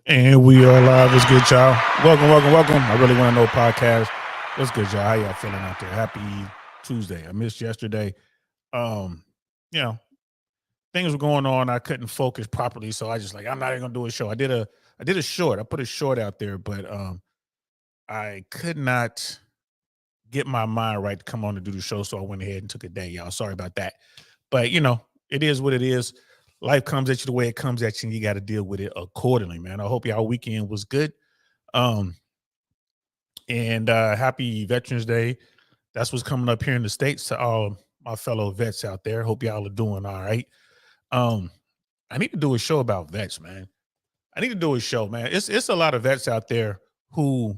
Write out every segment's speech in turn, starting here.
And we are live. What's good, y'all? Welcome. I really want to know podcast. What's good, y'all? How y'all feeling out there? Happy Tuesday. I missed yesterday. Um, you know, things were going on. I couldn't focus properly, so I just like I'm not even gonna do a show. I did a short. I put a short out there, but I could not get my mind right to come on to do the show, so I went ahead and took a day, y'all. Sorry about that. But it is what it is. Life comes at you the way it comes at you, and you got to deal with it accordingly, man. I hope y'all weekend was good. Um, and happy Veterans Day. That's what's coming up here in the States to all my fellow vets out there. Hope y'all are doing all right. Um, I need to do a show about vets, man. I need to do a show, man. It's a lot of vets out there who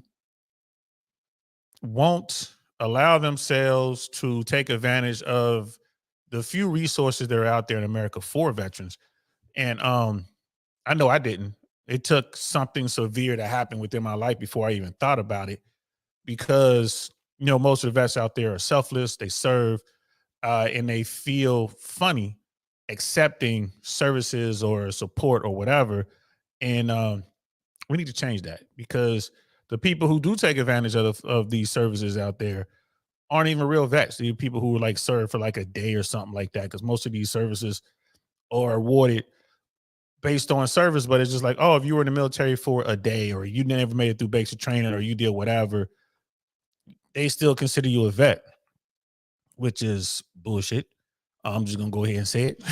won't allow themselves to take advantage of the few resources that are out there in America for veterans. And I know I didn't. It took something severe to happen within my life before I even thought about it because most of the vets out there are selfless. They serve, and they feel funny accepting services or support or whatever. And we need to change that because the people who do take advantage of these services out there aren't even real vets. These people who like serve for like a day or something like that. Because most of these services are awarded based on service, but it's just like, oh, if you were in the military for a day or you never made it through basic training or you did whatever, they still consider you a vet, which is bullshit. I'm just gonna go ahead and say it.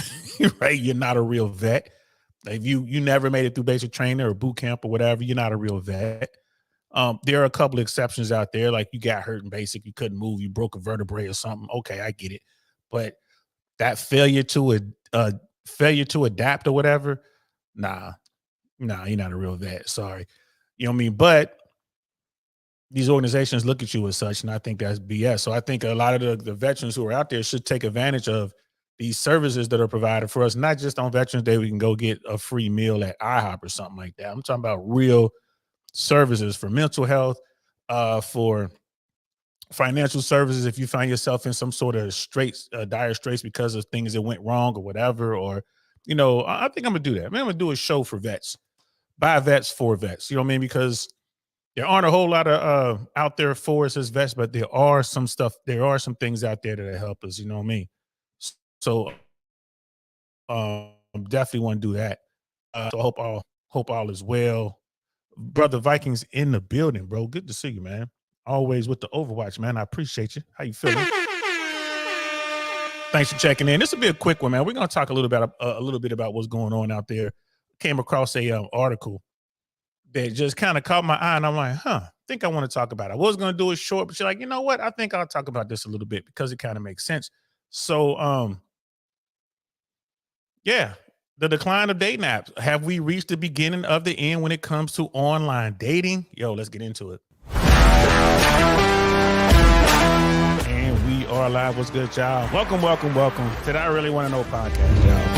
Right? You're not a real vet. If you never made it through basic training or boot camp or whatever, you're not a real vet. There are a couple of exceptions out there, like you got hurt in basic, you couldn't move, you broke a vertebrae or something. Okay, I get it. But that failure to adapt or whatever, nah, you're not a real vet. Sorry. You know what I mean? But these organizations look at you as such, and I think that's BS. So I think a lot of the veterans who are out there should take advantage of these services that are provided for us, not just on Veterans Day, we can go get a free meal at IHOP or something like that. I'm talking about real services for mental health, for financial services. If you find yourself in some sort of dire straits because of things that went wrong or whatever, or, I think I'm going to do that. I'm going to do a show for vets, by vets for vets. You know what I mean? Because there aren't a whole lot of out there for us as vets, but there are some things out there that help us. You know what I mean? So definitely want to do that. So I hope all is well. Brother Vikings in the building, bro. Good to see you, man. Always with the Overwatch, man. I appreciate you. How you feeling? Thanks for checking in. This will be a quick one, man. We're gonna talk a little bit about what's going on out there. Came across a article that just kind of caught my eye, and I'm like, I think I want to talk about it. I was gonna do it short, but you're like, you know what? I think I'll talk about this a little bit because it kind of makes sense. So, yeah, the decline of dating apps. Have we reached the beginning of the end when it comes to online dating? Yo, let's get into it. And we are live. What's good, y'all? Welcome to the I Really Want to Know podcast, y'all.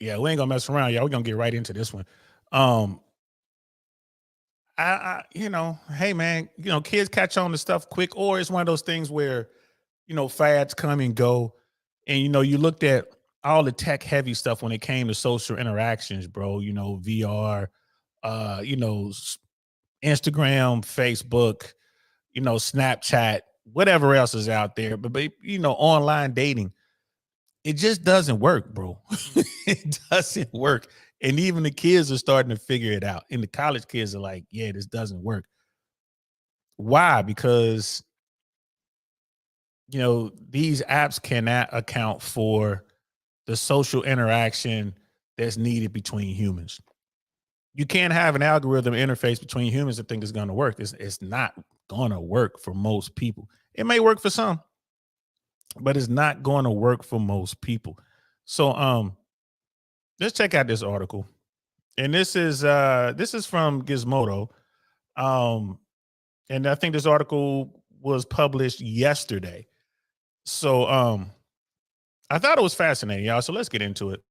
Yeah, we ain't gonna mess around, y'all. We're gonna get right into this one. Um, hey man, kids catch on to stuff quick, or it's one of those things where, fads come and go. And you looked at all the tech heavy stuff when it came to social interactions, bro. VR, Instagram, Facebook, Snapchat, whatever else is out there. But online dating, it just doesn't work, bro. It doesn't work. And even the kids are starting to figure it out. And the college kids are like, yeah, this doesn't work. Why? Because, these apps cannot account for the social interaction that's needed between humans. You can't have an algorithm interface between humans and think it's going to work. It's not going to work for most people. It may work for some, but it's not going to work for most people. So, let's check out this article. And this is from Gizmodo. And I think this article was published yesterday. So I thought it was fascinating, y'all. So let's get into it.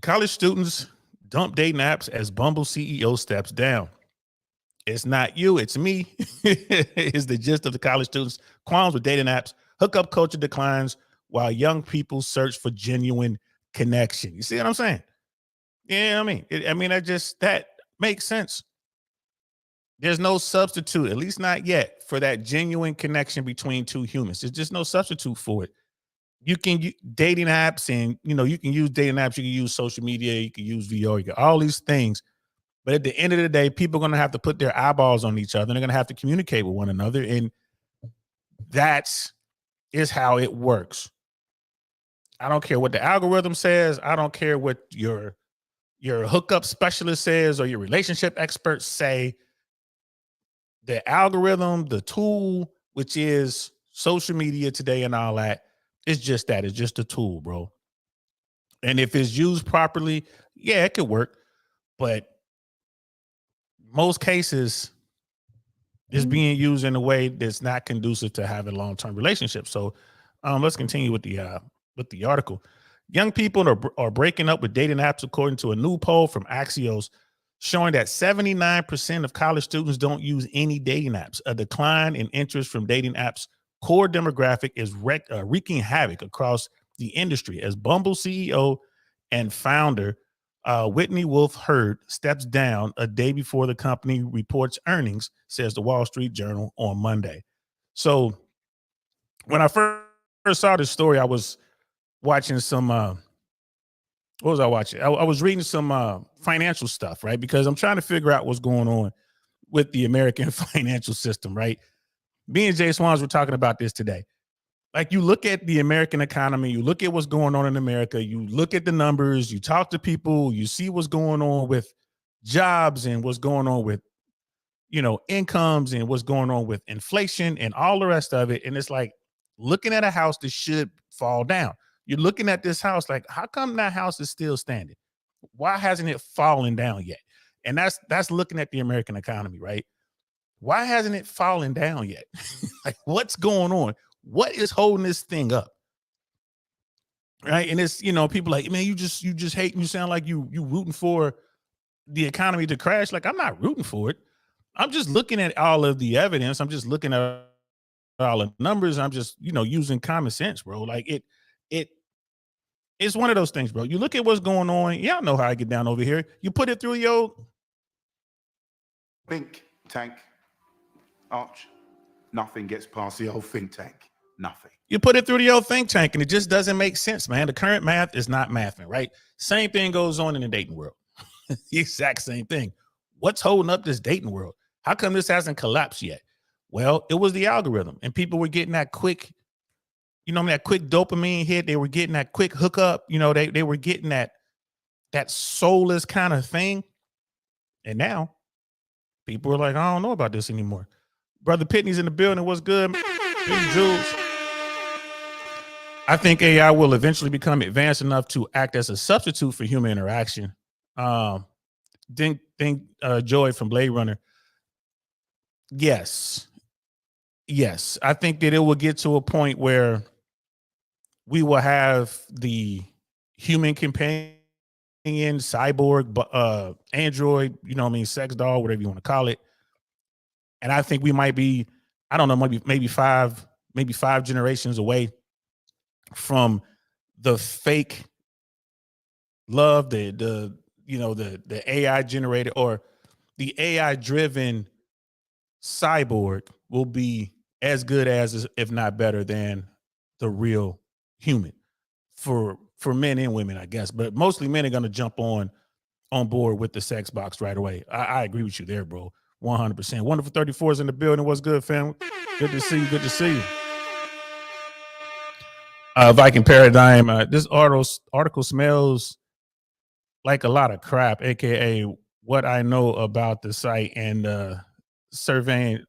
College students dump dating apps as Bumble CEO steps down. It's not you, it's me, is the gist of the college students' qualms with dating apps. Hookup culture declines while young people search for genuine connection. You see what I'm saying? Yeah, that makes sense. There's no substitute, at least not yet, for that genuine connection between two humans. There's just no substitute for it. You can dating apps, and you can use dating apps, you can use social media, you can use VR, you can all these things. But at the end of the day, people are going to have to put their eyeballs on each other, and they're going to have to communicate with one another, and is how it works. I don't care what the algorithm says. I don't care what your hookup specialist says or your relationship experts say. The algorithm, the tool, which is social media today and all that, is just that. It's just a tool, bro. And if it's used properly, yeah, it could work. But most cases, it's being used in a way that's not conducive to having long-term relationships. So let's continue with the article. Young people are breaking up with dating apps, according to a new poll from Axios, showing that 79% of college students don't use any dating apps. A decline in interest from dating apps' core demographic is wreaking havoc across the industry as Bumble CEO and founder Whitney Wolfe Herd steps down a day before the company reports earnings, says the Wall Street Journal on Monday. So when I first saw this story, I was watching some what was I watching? I was reading some financial stuff, right? Because I'm trying to figure out what's going on with the American financial system, right? Me and Jay Swans were talking about this today. Like, you look at the American economy, you look at what's going on in America, you look at the numbers, you talk to people, you see what's going on with jobs and what's going on with, incomes and what's going on with inflation and all the rest of it. And it's like looking at a house that should fall down. You're looking at this house like, how come that house is still standing? Why hasn't it fallen down yet? And that's looking at the American economy, right? Why hasn't it fallen down yet? Like, what's going on? What is holding this thing up? Right. And it's, people like, man, you just hate, and you sound like you rooting for the economy to crash. Like, I'm not rooting for it. I'm just looking at all of the evidence. I'm just looking at all the numbers. I'm just, using common sense, bro. Like, it's one of those things, bro. You look at what's going on. Y'all know how I get down over here. You put it through your think tank, Arch. Nothing gets past the old think tank. Nothing. You put it through the old think tank, and it just doesn't make sense, man. The current math is not mathing, right? Same thing goes on in the dating world. The exact same thing. What's holding up this dating world? How come this hasn't collapsed yet? Well, it was the algorithm, and people were getting that quick, that quick dopamine hit. They were getting that quick hookup. They were getting that soulless kind of thing. And now people are like, I don't know about this anymore. Brother Pitney's in the building. What's good? Jules. I think AI will eventually become advanced enough to act as a substitute for human interaction. Joy from Blade Runner. Yes. I think that it will get to a point where we will have the human companion, cyborg, android, sex doll, whatever you want to call it. And I think we might be, I don't know, maybe five generations away from the fake love, the AI generated or the AI driven cyborg will be as good as, if not better than, the real human for men and women, I guess. But mostly men are going to jump on board with the sex box right away. I agree with you there, bro. 100%. Wonderful 34 is in the building. What's good, fam? Good to see you. Viking Paradigm. This article smells like a lot of crap, aka what I know about the site and surveying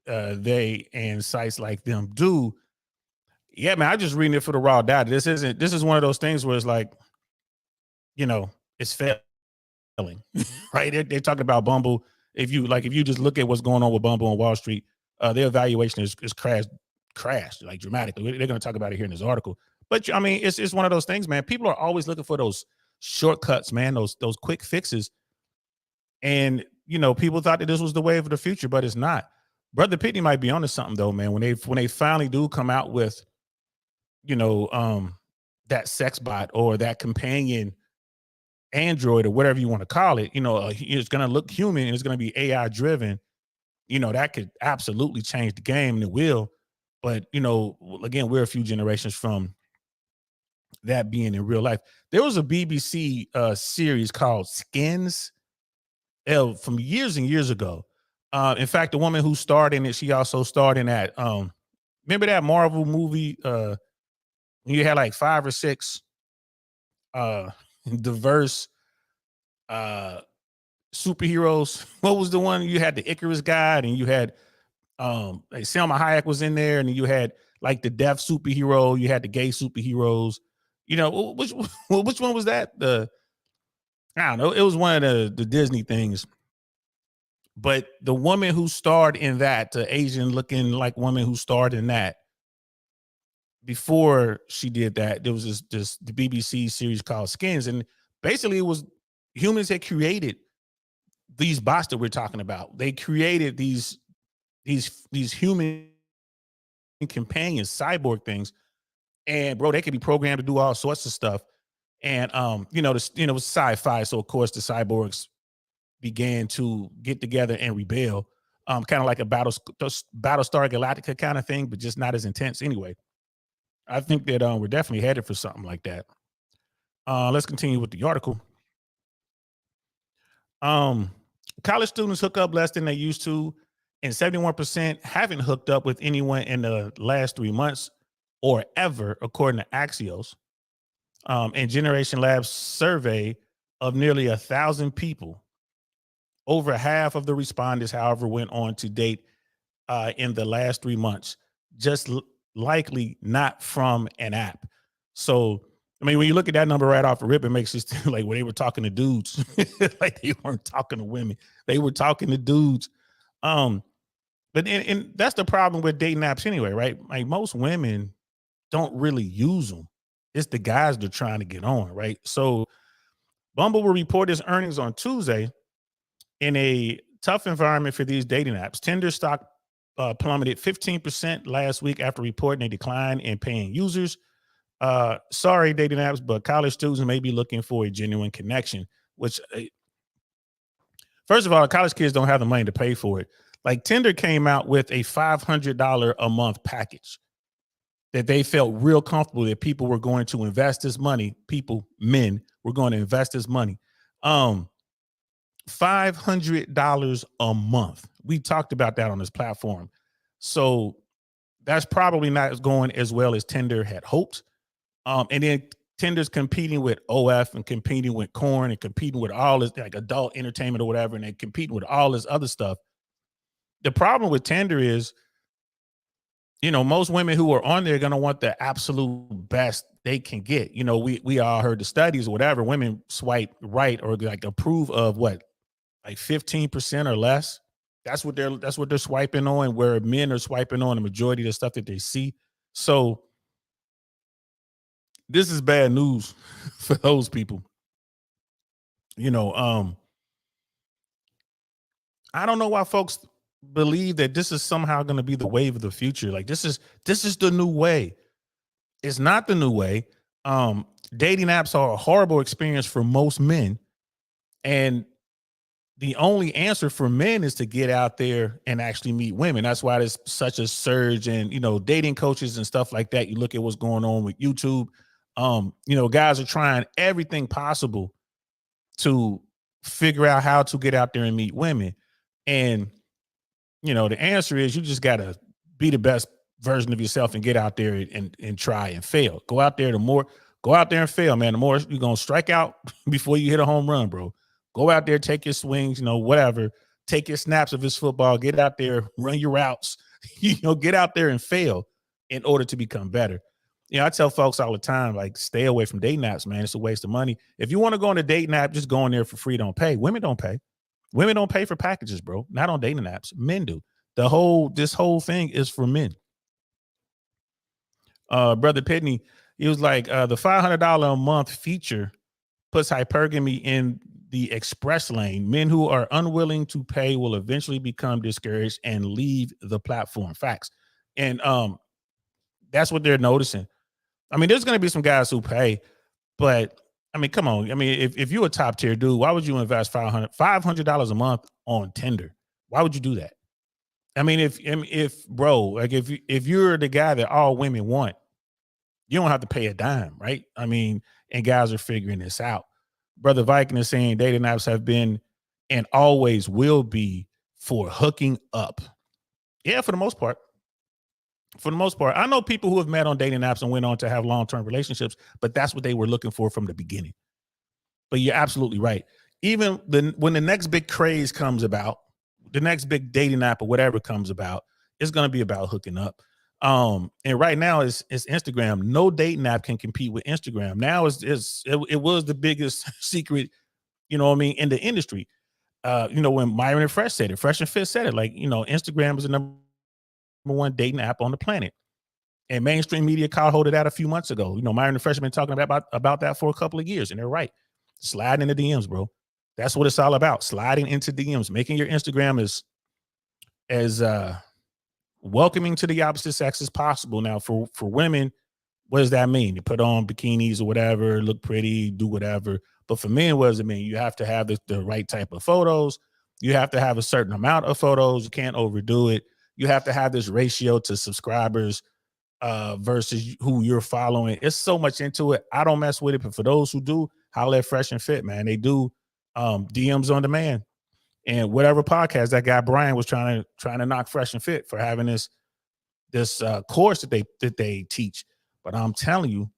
they and sites like them do. Yeah, man, I just reading it for the raw data. This is one of those things where it's like, it's failing, right? They're talking about Bumble. If you just look at what's going on with Bumble on Wall Street, their valuation is crashed like dramatically. They're going to talk about it here in this article. But I mean, it's one of those things, man. People are always looking for those shortcuts, man, those quick fixes. And people thought that this was the wave of the future, but it's not. Brother Pitney might be onto something though, man. When they finally do come out with, that sex bot or that companion Android or whatever you want to call it, it's going to look human and it's going to be AI driven. That could absolutely change the game, and it will. But again, we're a few generations from that being in real life. There was a BBC series called Skins from years and years ago. In fact, the woman who starred in it, she also starred in that. Remember that Marvel movie? You had like 5 or 6 diverse superheroes. What was the one? You had the Icarus guy, and you had like Selma Hayek was in there, and you had like the deaf superhero. You had the gay superheroes. Which one was that? I don't know. It was one of the Disney things. But the woman who starred in that, the Asian looking like woman who starred in that, before she did that, there was this the BBC series called Skins, and basically it was humans had created these bots that we're talking about. They created these human companions, cyborg things, and bro, they could be programmed to do all sorts of stuff. And it was sci-fi, so of course the cyborgs began to get together and rebel, kind of like a Battlestar Galactica kind of thing, but just not as intense anyway. I think that we're definitely headed for something like that. Let's continue with the article. College students hook up less than they used to, and 71% haven't hooked up with anyone in the last 3 months or ever, according to Axios. And Generation Lab's survey of nearly 1,000 people. Over half of the respondents, however, went on to date in the last 3 months, just likely not from an app. So, I mean, when you look at that number right off the rip, it makes it like when they were talking to dudes, like they weren't talking to women, they were talking to dudes. But and that's the problem with dating apps anyway, right? Like most women don't really use them. It's the guys they're trying to get on, right? So Bumble will report its earnings on Tuesday. In a tough environment for these dating apps, Tinder stock plummeted 15% last week after reporting a decline in paying users. Sorry, dating apps, but college students may be looking for a genuine connection, which, first of all, college kids don't have the money to pay for it. Like Tinder came out with a $500 a month package that they felt real comfortable that people were going to invest this money. Men were going to invest this money. $500 a month. We talked about that on this platform. So that's probably not going as well as Tinder had hoped. And then Tinder's competing with OF and competing with Corn and competing with all this like adult entertainment or whatever, and they're competing with all this other stuff. The problem with Tinder is, most women who are on there are going to want the absolute best they can get. We all heard the studies or whatever. Women swipe right or like approve of what, like 15% or less. That's what they're swiping on, where men are swiping on the majority of the stuff that they see. So this is bad news for those people. I don't know why folks believe that this is somehow going to be the wave of the future. Like this is the new way. It's not the new way. Dating apps are a horrible experience for most men. And the only answer for men is to get out there and actually meet women. That's why there's such a surge in, dating coaches and stuff like that. You look at what's going on with YouTube. Guys are trying everything possible to figure out how to get out there and meet women. And, the answer is you just got to be the best version of yourself and get out there and try and fail. Go out there and fail, man. The more you're going to strike out before you hit a home run, bro. Go out there, take your swings, whatever. Take your snaps of his football. Get out there, run your routes. Get out there and fail in order to become better. I tell folks all the time, like, stay away from dating apps, man. It's a waste of money. If you want to go on a dating app, just go in there for free. Don't pay. Women don't pay. Women don't pay for packages, bro. Not on dating apps. Men do. This whole thing is for men. Brother Pitney, he was like, the $500 a month feature puts hypergamy in the express lane. Men who are unwilling to pay will eventually become discouraged and leave the platform. Facts. And that's what they're noticing. I mean, there's going to be some guys who pay, but I mean, come on. I mean, if you're a top tier dude, why would you invest $500 a month on Tinder? Why would you do that? I mean, if bro, like if you're the guy that all women want, you don't have to pay a dime, right? I mean, and guys are figuring this out. Brother Viking is saying dating apps have been and always will be for hooking up. Yeah, for the most part. For the most part, I know people who have met on dating apps and went on to have long-term relationships, but that's what they were looking for from the beginning. But you're absolutely right. Even when the next big craze comes about, the next big dating app or whatever comes about, it's going to be about hooking up. And right now it's Instagram. No dating app can compete with Instagram. Now it was the biggest secret, you know what I mean, in the industry. You know, when Myron and Fresh said it, Fresh and Fit said it, like, you know, Instagram is the number one dating app on the planet. And mainstream media caught hold of that a few months ago. You know, Myron and Fresh have been talking about that for a couple of years, and they're right. Sliding into DMs, bro. That's what it's all about. Sliding into DMs, making your Instagram as welcoming to the opposite sex as possible. Now, for women, what does that mean? You put on bikinis or whatever, look pretty, do whatever. But for men, what does it mean? You have to have the right type of photos. You have to have a certain amount of photos. You can't overdo it. You have to have this ratio to subscribers versus who you're following. It's so much into it. I don't mess with it, but for those who do, holla at Fresh and Fit, man. They do DMs on demand. And whatever podcast that guy Brian was trying to knock Fresh and Fit for having this course that they teach. But I'm telling you,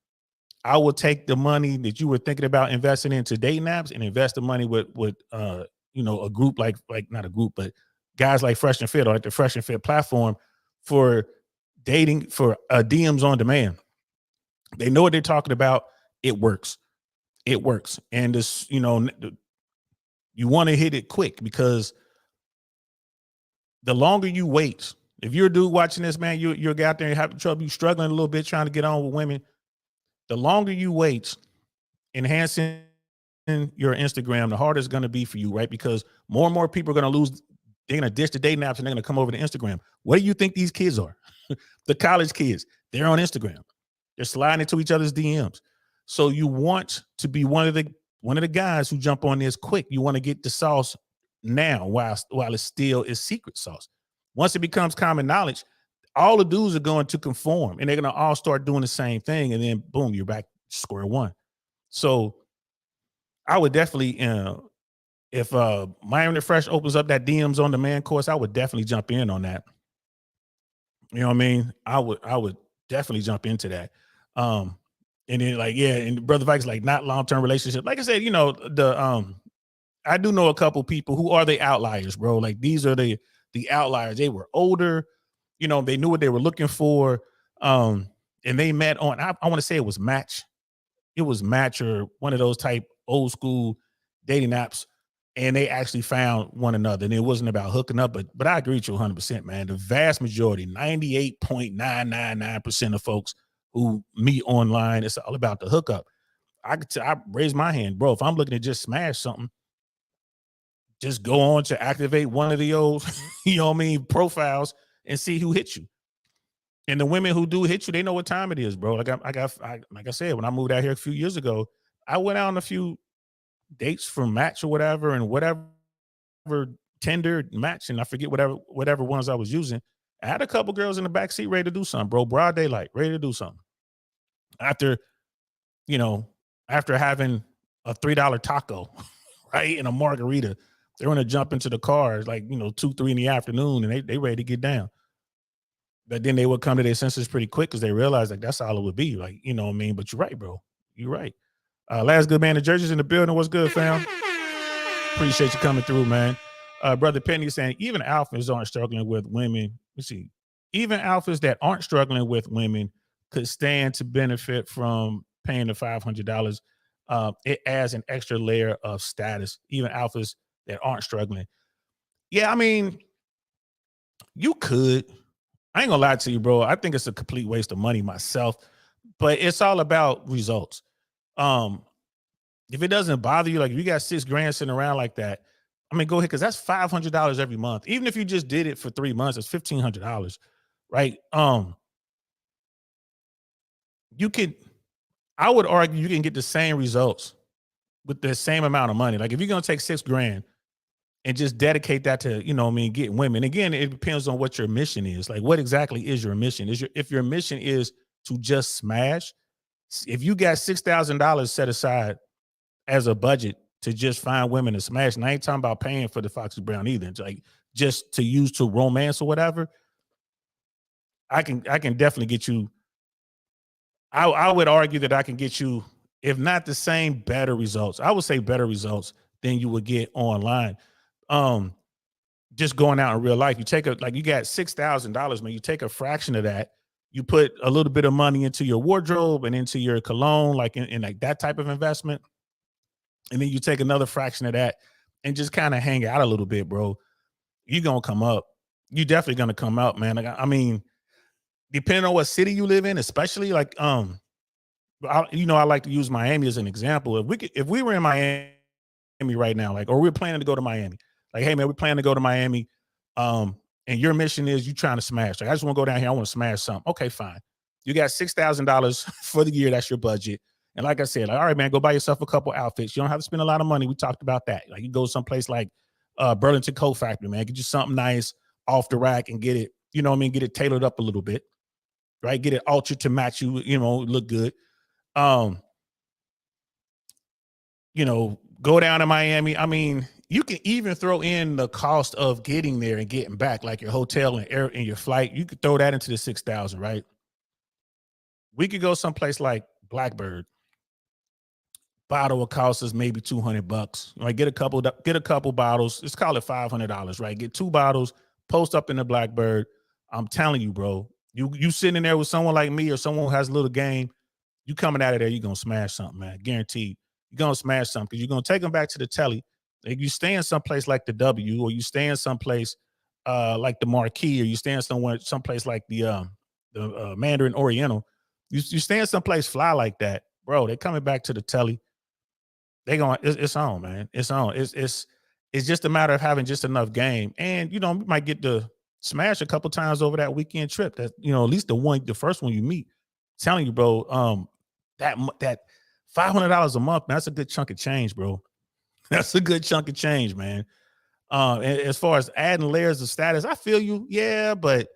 I will take the money that you were thinking about investing into dating apps and invest the money with you know, a group like not a group, but guys like Fresh and Fit or like the Fresh and Fit platform for dating, for DMs on demand. They know what they're talking about. It works. It works. And this, you know, you want to hit it quick, because the longer you wait, if you're a dude watching this, man, you're out there and having trouble, you struggling a little bit trying to get on with women, the longer you wait, enhancing your Instagram, the harder it's going to be for you, right? Because more and more people are going to lose. They're going to ditch the dating apps and they're going to come over to Instagram. What do you think these kids are? The college kids, they're on Instagram. They're sliding into each other's DMs. So you want to be one of the guys who jump on this quick. You want to get the sauce now while it still is secret sauce. Once it becomes common knowledge, all the dudes are going to conform and they're going to all start doing the same thing. And then boom, you're back to square one. So I would definitely, if Myron and Fresh opens up that DMs on demand course, I would definitely jump in on that. You know what I mean? I would definitely jump into that. And then like, yeah, and Brother Vikes, like, not long-term relationship. Like I said, you know, I do know a couple people who are the outliers, bro. Like, these are the outliers. They were older, you know, they knew what they were looking for. And they met on, I want to say it was Match. It was Match or one of those type old school dating apps. And they actually found one another. And it wasn't about hooking up, but I agree with you 100%, man. The vast majority, 98.999% of folks who meet online, it's all about the hookup. I raise my hand, bro. If I'm looking to just smash something, just go on to activate one of the old, you know what I mean, profiles and see who hits you. And the women who do hit you, they know what time it is, bro. Like I said, when I moved out here a few years ago, I went out on a few dates from Match or whatever, and whatever Tinder, Match, and I forget whatever ones I was using. I had a couple girls in the back seat ready to do something, bro. Broad daylight, ready to do something. After having a $3 taco, right, and a margarita, they're gonna jump into the car like, 2, 3 in the afternoon, and they ready to get down. But then they would come to their senses pretty quick because they realize like that's all it would be. Like, you know what I mean? But you're right, bro. You're right. Last good man, the Jersey's in the building. What's good, fam? Appreciate you coming through, man. Brother Penny saying even alphas aren't struggling with women. Let's see. Even alphas that aren't struggling with women could stand to benefit from paying the $500. It adds an extra layer of status. Even alphas that aren't struggling. Yeah, I mean, you could. I ain't gonna lie to you, bro. I think it's a complete waste of money myself. but it's all about results. If it doesn't bother you, like if you got $6,000 sitting around like that, I mean, go ahead, because that's $500 every month. Even if you just did it for 3 months, it's $1,500, right? You could, I would argue, you can get the same results with the same amount of money. Like if you're gonna take $6,000 and just dedicate that to, you know what I mean, getting women. Again, it depends on what your mission is. Like, what exactly is your mission? If your mission is to just smash, if you got $6,000 set aside as a budget to just find women to smash, and I ain't talking about paying for the Foxy Brown either. It's like just to use to romance or whatever. I can definitely get you. I would argue that I can get you, if not the same, better results. I would say better results than you would get online. Just going out in real life, you take like you got $6,000, man. You take a fraction of that, you put a little bit of money into your wardrobe and into your cologne, like in like that type of investment, and then you take another fraction of that and just kind of hang out a little bit, bro. You're gonna come up. You definitely gonna come up, man. Like, I mean, depending on what city you live in, especially like I like to use Miami as an example. If we were in Miami right now, like, or we're planning to go to Miami, like, hey man, we're planning to go to Miami, and your mission is you trying to smash. Like, I just want to go down here, I want to smash something. Okay, fine. You got $6,000 for the year, that's your budget. And like I said, like, all right, man, go buy yourself a couple outfits. You don't have to spend a lot of money. We talked about that. Like, you go someplace like Burlington Coat Factory, man, get you something nice off the rack and get it, you know what I mean, get it tailored up a little bit, right? Get it altered to match you, you know, look good. You know, go down to Miami. I mean, you can even throw in the cost of getting there and getting back, like your hotel and air and your flight. You could throw that into the 6,000, right? We could go someplace like Blackbird. Bottle will cost us maybe $200. Right? Get a couple bottles. Let's call it $500, right? Get 2 bottles, post up in the Blackbird. I'm telling you, bro, you sitting in there with someone like me or someone who has a little game, you coming out of there, you're gonna smash something, man. Guaranteed. You're gonna smash something because you're gonna take them back to the telly. Like you stay in someplace like the W, or you stay in someplace like the Marquee, or you stay in someplace like the Mandarin Oriental. You stay in someplace fly like that, bro. They're coming back to the telly. They going, it's on, man. It's on. It's just a matter of having just enough game, and you know, you might get to smash a couple times over that weekend trip. That, you know, at least the first one you meet. I'm telling you, bro, that $500 a month, man, that's a good chunk of change, bro. That's a good chunk of change, man. And as far as adding layers of status, I feel you, yeah, but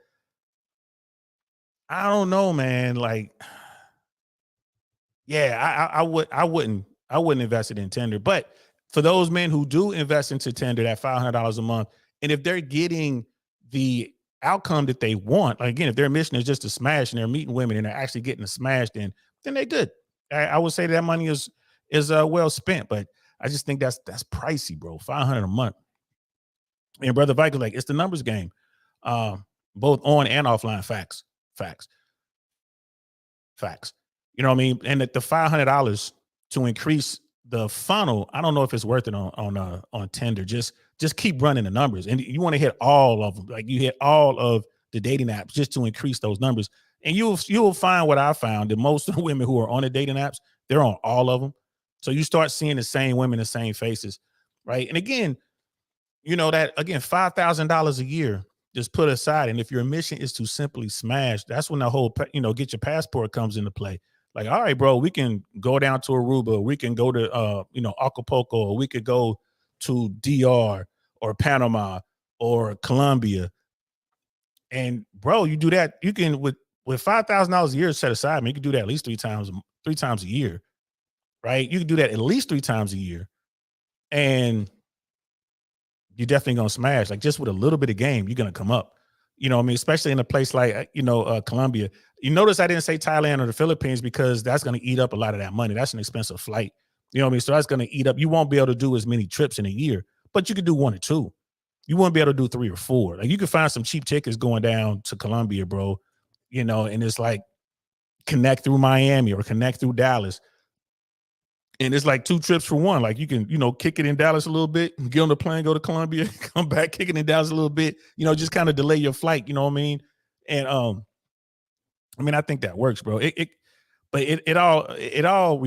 I don't know, man. Like, yeah, I wouldn't invest it in Tinder. But for those men who do invest into Tinder, that $500 a month, and if they're getting the outcome that they want, like, again, if their mission is just to smash and they're meeting women and they're actually getting to smash, then they're good. I would say that money is well spent, but I just think that's pricey, bro. $500 a month. And Brother Viking, like, it's the numbers game, both on and offline. Facts. You know what I mean? And the $500 to increase the funnel, I don't know if it's worth it on Tinder. Just keep running the numbers, and you want to hit all of them. Like, you hit all of the dating apps just to increase those numbers, and you'll find what I found, that most of the women who are on the dating apps, they're on all of them. So you start seeing the same women, the same faces, right? And again, you know, that again, $5,000 a year just put aside, and if your mission is to simply smash, that's when the whole, you know, get your passport comes into play. Like, all right, bro, we can go down to Aruba, we can go to you know, Acapulco, or we could go to DR or Panama or Colombia. And bro, you do that, you can with $5,000 a year set aside, man, you can do that at least three times a year, right? You can do that at least 3 times a year, and you're definitely gonna smash. Like, just with a little bit of game, you're gonna come up. You know what I mean? Especially in a place like, you know, Colombia. You notice I didn't say Thailand or the Philippines, because that's going to eat up a lot of that money. That's an expensive flight. You know what I mean? So that's going to eat up. You won't be able to do as many trips in a year, but you could do 1 or 2. You won't be able to do 3 or 4. Like, you can find some cheap tickets going down to Colombia, bro. You know, and it's like connect through Miami or connect through Dallas. And it's like 2 trips for 1. Like, you can, you know, kick it in Dallas a little bit, get on the plane, go to Colombia, come back, kick it in Dallas a little bit, you know, just kind of delay your flight, you know what I mean? And I mean, I think that works, bro. But but it all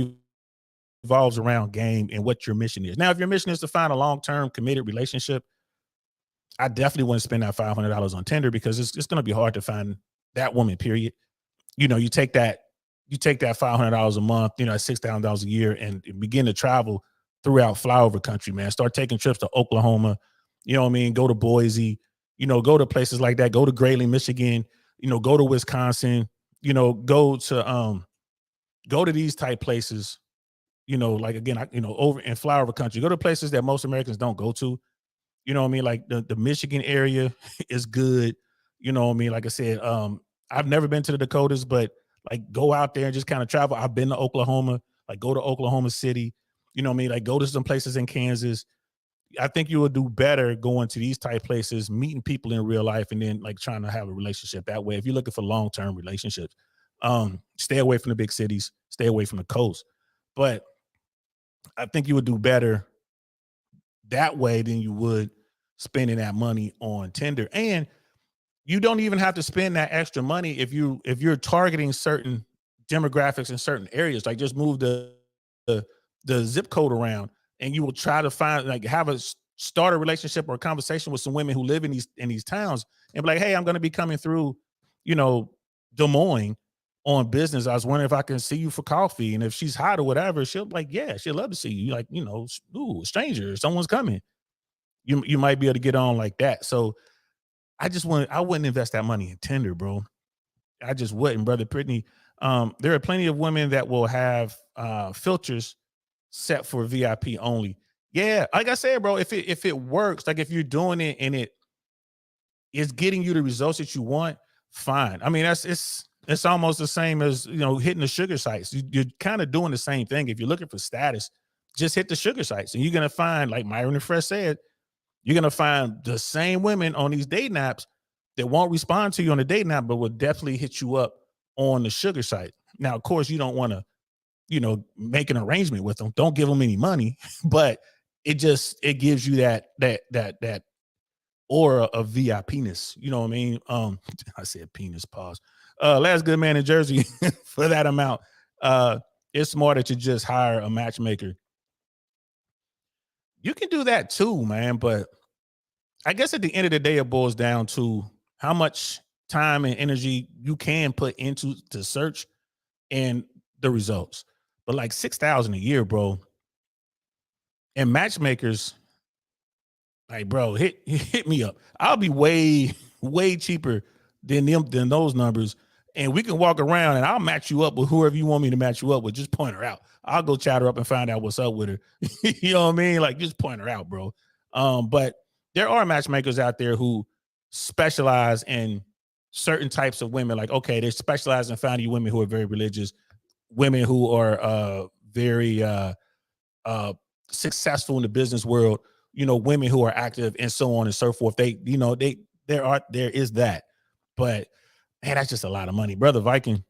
revolves around game and what your mission is. Now, if your mission is to find a long-term committed relationship, I definitely wouldn't spend that $500 on Tinder because it's going to be hard to find that woman, period. You take that $500 a month, $6,000 a year, and begin to travel throughout flyover country, man. Start taking trips to Oklahoma, you know what I mean? Go to Boise, go to places like that. Go to Grayling, Michigan, go to Wisconsin, go to these type places, like again, over in flyover country. Go to places that most Americans don't go to. You know what I mean? Like the Michigan area is good. You know what I mean? Like I said, I've never been to the Dakotas, but like go out there and just kind of travel. I've been to Oklahoma, like go to Oklahoma City. You know what I mean? Like go to some places in Kansas. I think you will do better going to these type places, meeting people in real life, and then like trying to have a relationship that way. If you're looking for long-term relationships, stay away from the big cities, stay away from the coast. But I think you would do better that way than you would spending that money on Tinder. And you don't even have to spend that extra money if you're targeting certain demographics in certain areas. Like just move the zip code around, and you will try to find like start a relationship or a conversation with some women who live in these towns, and be like, hey, I'm going to be coming through, Des Moines on business. I was wondering if I can see you for coffee. And if she's hot or whatever, she'll be like, yeah, she'd love to see you. Like, ooh, a stranger, someone's coming. You might be able to get on like that. So I wouldn't invest that money in Tinder, bro. I just wouldn't, brother Brittany. There are plenty of women that will have filters set for VIP only. Yeah, like I said, bro, if it works, like if you're doing it and it is getting you the results that you want, fine. I mean, it's almost the same as hitting the sugar sites. You're kind of doing the same thing. If you're looking for status, just hit the sugar sites, and you're gonna find, like Myron and Fresh said, you're gonna find the same women on these dating apps that won't respond to you on the dating app, but will definitely hit you up on the sugar site. Now, of course, you don't want to, make an arrangement with them. Don't give them any money, but it gives you that aura of VIPness. You know what I mean? I said penis, pause. Last good man in Jersey for that amount. It's smarter to just hire a matchmaker. You can do that too, man. But I guess at the end of the day, it boils down to how much time and energy you can put into the search and the results. But like 6,000 a year, bro. And matchmakers, like, bro, hit me up. I'll be way cheaper than those numbers. And we can walk around and I'll match you up with whoever you want me to match you up with. Just point her out. I'll go chat her up and find out what's up with her. You know what I mean? Like, just point her out, bro. But there are matchmakers out there who specialize in certain types of women. Like, okay, they specialize in finding women who are very religious, women who are very successful in the business world, women who are active and so on and so forth. There is that. But man, that's just a lot of money. Brother Viking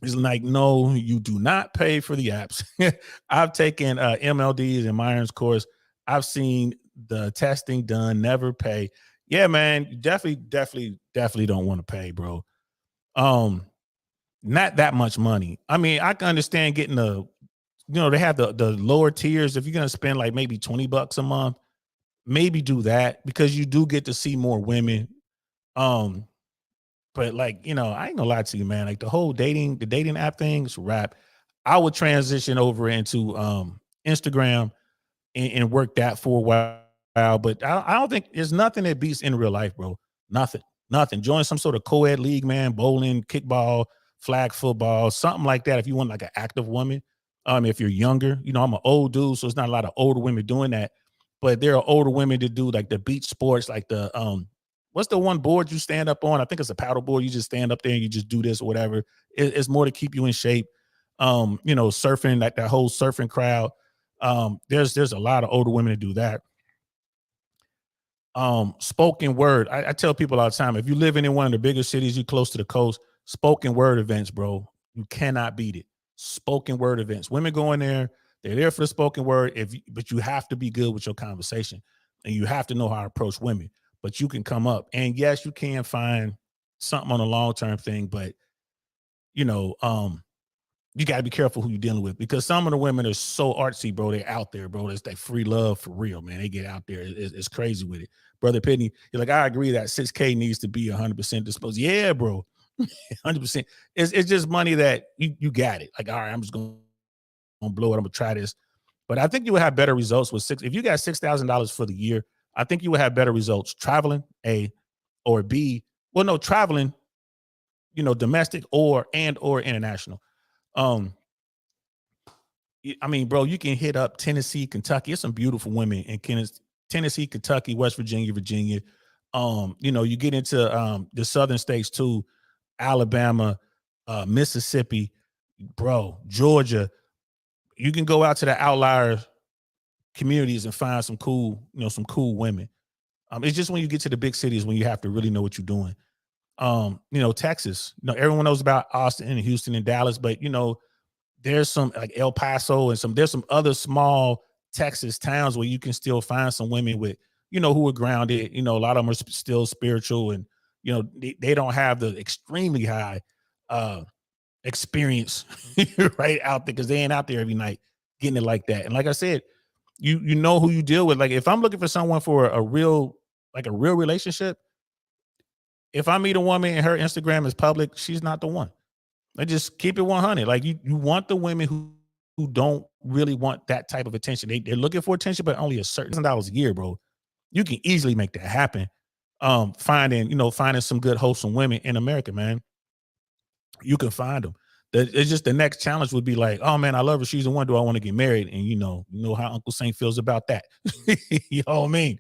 is like, no, you do not pay for the apps. I've taken MLDs and Myron's course. I've seen the testing done, never pay. Yeah, man, you definitely don't want to pay, bro. Not that much money. I mean, I can understand getting they have the lower tiers. If you're gonna spend like maybe $20 a month, maybe do that because you do get to see more women. But like, I ain't gonna lie to you, man. Like the dating app thing is a wrap. I would transition over into Instagram and work that for a while. But I don't think there's nothing that beats in real life, bro. Nothing. Join some sort of co-ed league, man. Bowling, kickball, flag football, something like that. If you want like an active woman, if you're younger, I'm an old dude, so it's not a lot of older women doing that. But there are older women that do like the beach sports, like the what's the one board you stand up on? I think it's a paddle board. You just stand up there and you just do this or whatever. It's more to keep you in shape. Surfing, like that whole surfing crowd. There's a lot of older women that do that. Spoken word. I tell people all the time, if you're living in one of the bigger cities, you're close to the coast, spoken word events, bro, you cannot beat it. Spoken word events. Women go in there, they're there for the spoken word, but you have to be good with your conversation and you have to know how to approach women. But you can come up, and yes, you can find something on a long-term thing, but you got to be careful who you're dealing with, because some of the women are so artsy, bro. They're out there, bro. It's that free love for real, man. They get out there. It's crazy with it. Brother Pitney, you're like, I agree that 6K needs to be 100% disposed. Yeah, bro. 100%. It's just money that you got it. Like, all right, I'm just going to blow it. I'm going to try this. But I think you would have better results with if you got $6,000 for the year, I think you would have better results traveling, A, or B. Well, no, traveling, domestic or international. I mean, bro, you can hit up Tennessee, Kentucky. There's some beautiful women in Tennessee, Kentucky, West Virginia, Virginia. You get into the southern states too, Alabama, Mississippi, bro, Georgia. You can go out to the outlier communities and find some cool women. It's just when you get to the big cities when you have to really know what you're doing. Texas, everyone knows about Austin and Houston and Dallas, but there's some like El Paso and there's some other small Texas towns where you can still find some women with, who are grounded. A lot of them are still spiritual, and, they don't have the extremely high experience right out there, because they ain't out there every night getting it like that. And like I said, you know who you deal with. Like, if I'm looking for someone for a real relationship, if I meet a woman and her Instagram is public, she's not the one. I just keep it 100. Like, you want the women who don't really want that type of attention. They're looking for attention, but only a certain $1,000 a year, bro. You can easily make that happen. Finding some good, wholesome women in America, man. You can find them. It's just the next challenge would be like, oh man, I love her. She's the one. Do I want to get married? And you know how Uncle Saint feels about that. You know what I mean?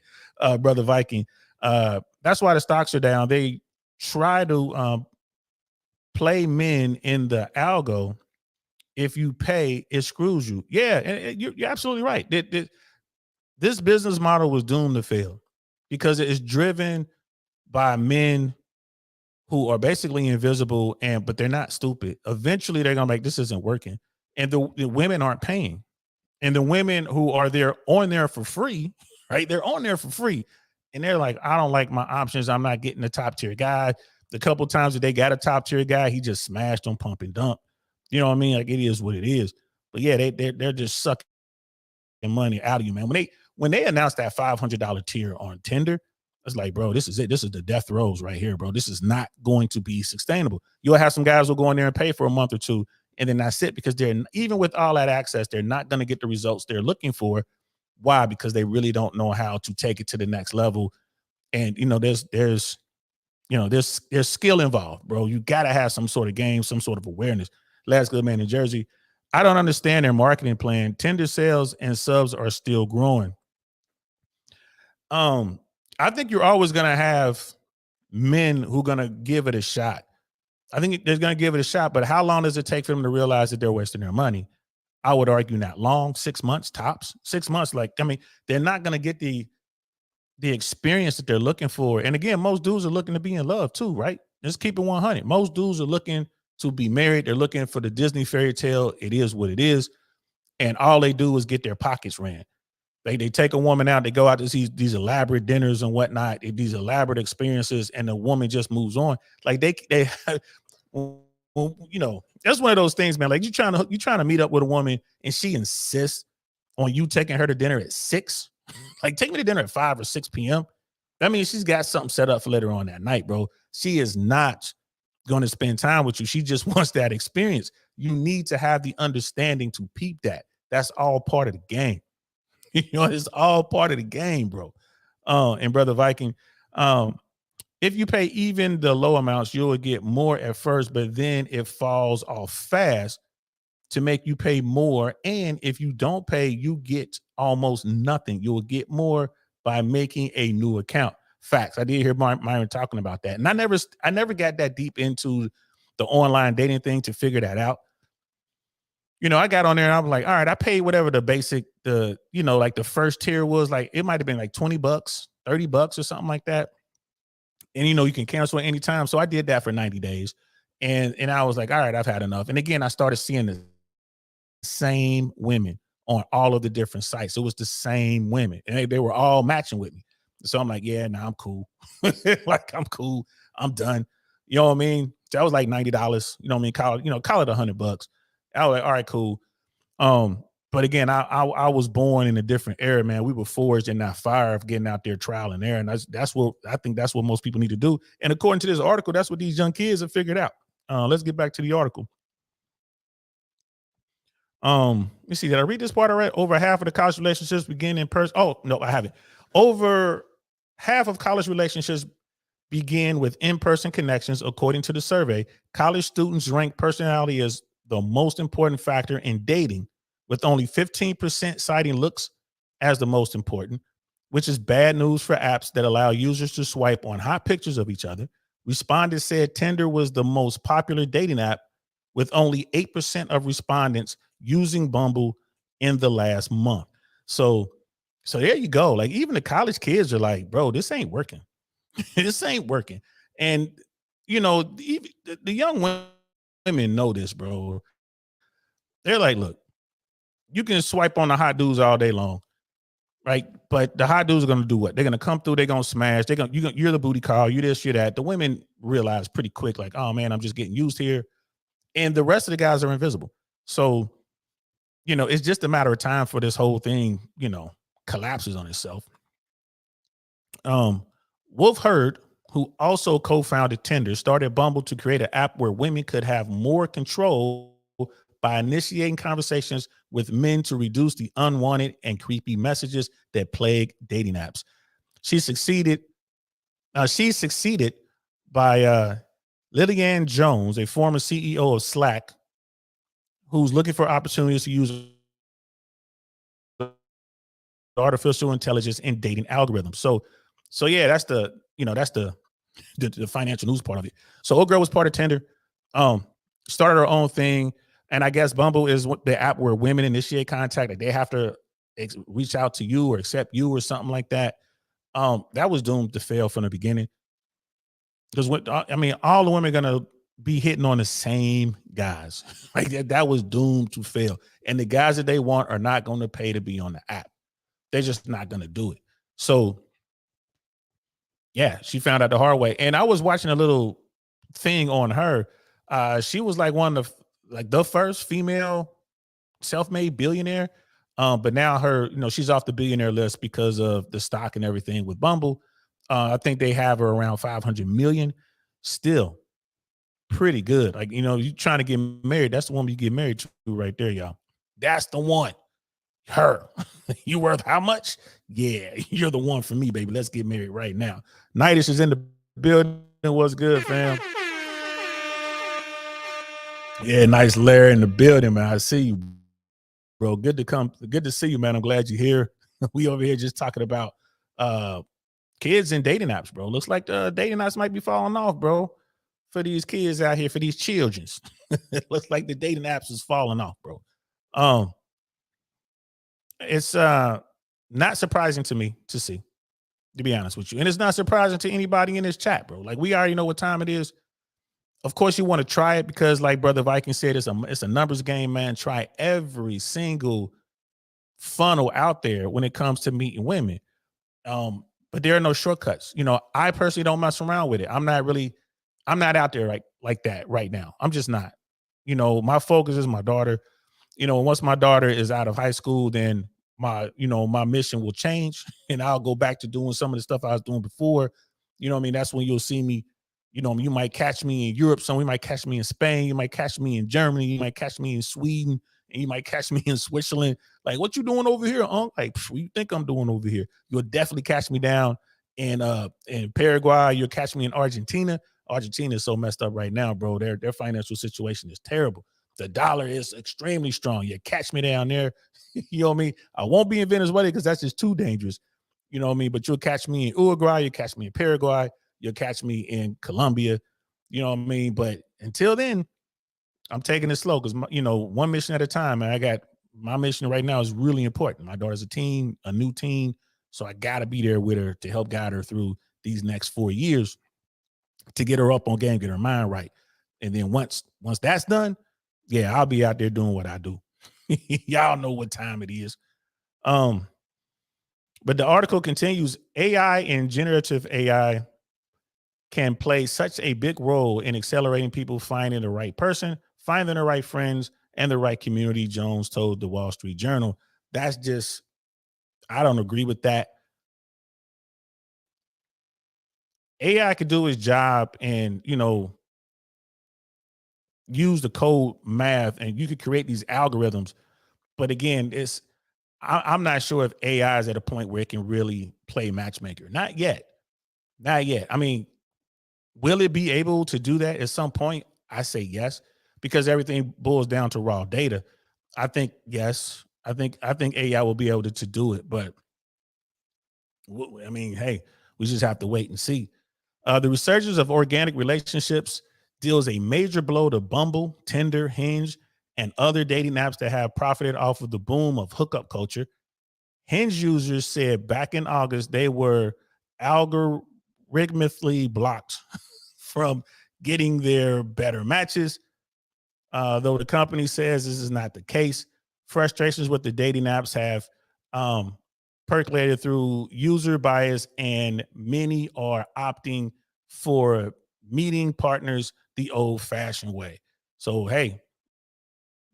Brother Viking. That's why the stocks are down. They try to play men in the algo. If you pay, it screws you. Yeah, and you're absolutely right. This business model was doomed to fail because it is driven by men who are basically invisible, but they're not stupid. Eventually, they're gonna this isn't working, and the women aren't paying, and the women who are on there for free, right? They're on there for free, and they're like, I don't like my options. I'm not getting the top tier guy. The couple times that they got a top tier guy, he just smashed on pump and dump. You know what I mean? Like, it is what it is. But yeah, they're just sucking money out of you, man. When they announced that $500 tier on Tinder, it's like, bro, this is it. This is the death throes right here, bro. This is not going to be sustainable. You'll have some guys who'll go in there and pay for a month or two, and then that's it, because they're, even with all that access, they're not going to get the results they're looking for. Why? Because they really don't know how to take it to the next level. And there's skill involved, bro. You got to have some sort of game, some sort of awareness. Last good man in Jersey. I don't understand their marketing plan. Tinder sales and subs are still growing. I think you're always going to have men who are going to give it a shot. I think they're going to give it a shot, but how long does it take for them to realize that they're wasting their money? I would argue not long, 6 months tops. 6 months. They're not going to get the experience that they're looking for. And again, most dudes are looking to be in love too, right? Let's keep it 100. Most dudes are looking to be married. They're looking for the Disney fairy tale. It is what it is. And all they do is get their pockets ran. They take a woman out, they go out to see these elaborate dinners and whatnot, these elaborate experiences, and the woman just moves on. Like they that's one of those things, man. Like, you trying to meet up with a woman and she insists on you taking her to dinner at 6. Like, take me to dinner at 5 or 6 p.m. That means she's got something set up for later on that night, bro. She is not going to spend time with you. She just wants that experience. You need to have the understanding to peep that. That's all part of the game. It's all part of the game, bro. And Brother Viking, if you pay even the low amounts, you'll get more at first, but then it falls off fast to make you pay more. And if you don't pay, you get almost nothing. You'll get more by making a new account. Facts. I did hear Myron talking about that. And I never got that deep into the online dating thing to figure that out. I got on there and I was like, all right, I paid whatever the basic, like the first tier was. Like, it might have been like $20, $30 or something like that. And, you can cancel at any time. So I did that for 90 days. And I was like, all right, I've had enough. And again, I started seeing the same women on all of the different sites. It was the same women, and they were all matching with me. So I'm like, yeah, nah, I'm cool. Like, I'm cool. I'm done. You know what I mean? That was like $90. You know what I mean? Call it $100. I was like, all right, cool. But again, I was born in a different era, man. We were forged in that fire of getting out there trial and error. And that's what I think that's what most people need to do. And according to this article, that's what these young kids have figured out. Let's get back to the article. Let me see. Did I read this part already? Over half of the college relationships begin in person. Oh, no, I haven't. Over half of college relationships begin with in-person connections, according to the survey. College students rank personality as the most important factor in dating, with only 15% citing looks as the most important, which is bad news for apps that allow users to swipe on hot pictures of each other. Respondents said Tinder was the most popular dating app, with only 8% of respondents using Bumble in the last month. So there you go. Like, even the college kids are like, bro, this ain't working. This ain't working. And the young women know this, bro. They're like, look, you can swipe on the hot dudes all day long, right? But the hot dudes are gonna do what? They're gonna come through, they're gonna smash, you're the booty call, you this, you're that. The women realize pretty quick, like, oh man, I'm just getting used here. And the rest of the guys are invisible. So, it's just a matter of time for this whole thing, collapses on itself. Wolf Herd, who also co-founded Tinder, started Bumble to create an app where women could have more control by initiating conversations with men to reduce the unwanted and creepy messages that plague dating apps. She's succeeded by Lillian Jones, a former CEO of Slack, who's looking for opportunities to use artificial intelligence in dating algorithms. So yeah, that's the financial news part of it. So old girl was part of Tinder, started her own thing, and I guess Bumble is the app where women initiate contact. Like, they have to reach out to you or accept you or something like that. That was doomed to fail from the beginning, because all the women are gonna be hitting on the same guys. Like, that was doomed to fail. And the guys that they want are not going to pay to be on the app. They're just not going to do it. So yeah, she found out the hard way. And I was watching a little thing on her. She was like one of the first female self-made billionaire. But now she's off the billionaire list because of the stock and everything with Bumble. I think they have her around 500 million. Still pretty good. Like, you trying to get married, that's the woman you get married to right there, y'all. That's the one. Her. You worth how much? Yeah, you're the one for me, baby. Let's get married right now. Nightish is in the building. What's good, fam? Yeah, nice Larry in the building, man. I see you, bro. Good to see you, man. I'm glad you're here. We over here just talking about kids and dating apps, bro. Looks like the dating apps might be falling off, bro, for these kids out here, for these children. It looks like the dating apps is falling off, bro. It's not surprising to me to see, to be honest with you. And it's not surprising to anybody in this chat, bro. Like, we already know what time it is. Of course, you want to try it because, like Brother Viking said, it's a numbers game, man. Try every single funnel out there when it comes to meeting women. But there are no shortcuts. I personally don't mess around with it. I'm not out there like that right now. I'm just not. My focus is my daughter. Once my daughter is out of high school, then my mission will change, and I'll go back to doing some of the stuff I was doing before. That's when you'll see me. You might catch me in Europe. So you might catch me in Spain. You might catch me in Germany. You might catch me in Sweden, and you might catch me in Switzerland. Like, what you doing over here, Unc? Like, what you think I'm doing over here? You'll definitely catch me down in Paraguay. You'll catch me in Argentina. Argentina is so messed up right now, bro. Their financial situation is terrible. The dollar is extremely strong. You catch me down there. You know what I mean? I won't be in Venezuela because that's just too dangerous. You know what I mean? But you'll catch me in Uruguay. You'll catch me in Paraguay. You'll catch me in Colombia. You know what I mean? But until then, I'm taking it slow because, one mission at a time. And I got my mission right now is really important. My daughter's a new teen. So I got to be there with her to help guide her through these next 4 years to get her up on game, get her mind right. And then once that's done, yeah, I'll be out there doing what I do. Y'all know what time it is. But the article continues, AI and generative AI can play such a big role in accelerating people finding the right person, finding the right friends, and the right community, Jones told the Wall Street Journal. That's just, I don't agree with that. AI could do its job and, use the code math, and you could create these algorithms. But again, I'm not sure if AI is at a point where it can really play matchmaker. Not yet. Not yet. I mean, will it be able to do that at some point? I say yes, because everything boils down to raw data. I think yes. I think AI will be able to do it, but I mean, hey, we just have to wait and see. The resurgence of organic relationships deals a major blow to Bumble, Tinder, Hinge, and other dating apps that have profited off of the boom of hookup culture. Hinge users said back in August they were algorithmically blocked from getting their better matches. Though the company says this is not the case, frustrations with the dating apps have percolated through user bias, and many are opting for meeting partners the old fashioned way. So, hey,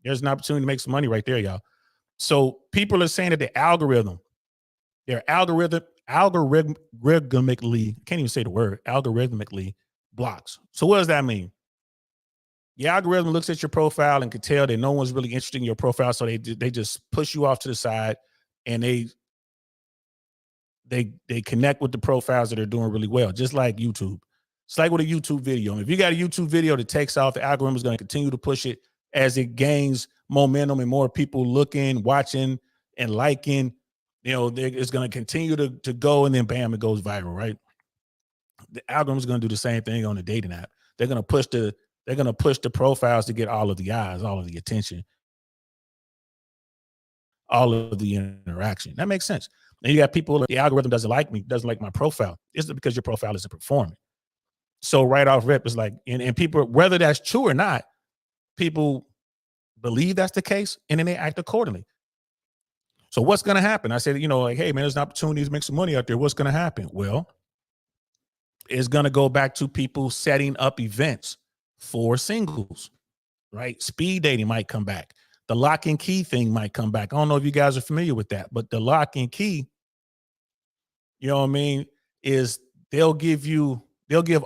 there's an opportunity to make some money right there, y'all. So, people are saying that they're algorithmically, can't even say the word, algorithmically blocks. So, what does that mean? The algorithm looks at your profile and can tell that no one's really interested in your profile, so they just push you off to the side, and they connect with the profiles that are doing really well, just like YouTube. It's like with a YouTube video. If you got a YouTube video that takes off, the algorithm is going to continue to push it as it gains momentum and more people looking, watching, and liking. It's going to continue to go, and then bam, it goes viral, right? The algorithm is going to do the same thing on the dating app. They're going to push the profiles to get all of the eyes, all of the attention, all of the interaction. That makes sense. And you got people, the algorithm doesn't like me, doesn't like my profile. It's because your profile isn't performing. So right off rip, it's like, and people, whether that's true or not, people believe that's the case, and then they act accordingly. So what's going to happen? I said, like, hey man, there's an opportunity to make some money out there. What's going to happen? Well, it's going to go back to people setting up events for singles, right? Speed dating might come back. The lock and key thing might come back. I don't know if you guys are familiar with that, but the lock and key, you know what I mean, is they'll give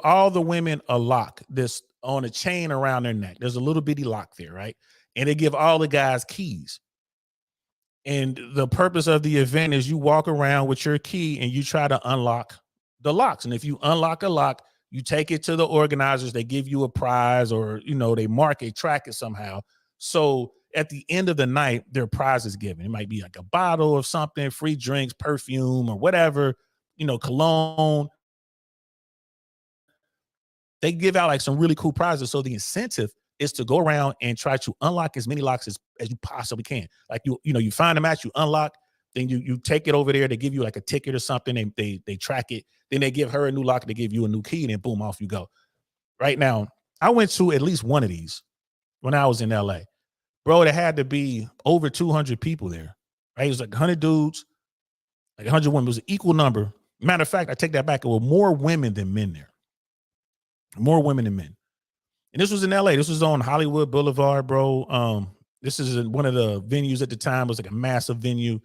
all the women a lock this on a chain around their neck. There's a little bitty lock there, right? And they give all the guys keys. And the purpose of the event is you walk around with your key and you try to unlock the locks. And if you unlock a lock, you take it to the organizers, they give you a prize, or, they mark it, track it somehow. So at the end of the night, their prize is given. It might be like a bottle of something, free drinks, perfume, or whatever, cologne. They give out like some really cool prizes. So the incentive is to go around and try to unlock as many locks as you possibly can. Like you find a match, you unlock, then you take it over there. They give you like a ticket or something. They track it. Then they give her a new lock. They give you a new key, and then boom, off you go. Right now, I went to at least one of these when I was in LA. Bro, there had to be over 200 people there. Right? It was like 100 dudes, like 100 women. It was an equal number. Matter of fact, I take that back. There were more women than men there. More women than men. And this was in LA. This was on Hollywood Boulevard, bro. This is one of the venues at the time. It was like a massive venue.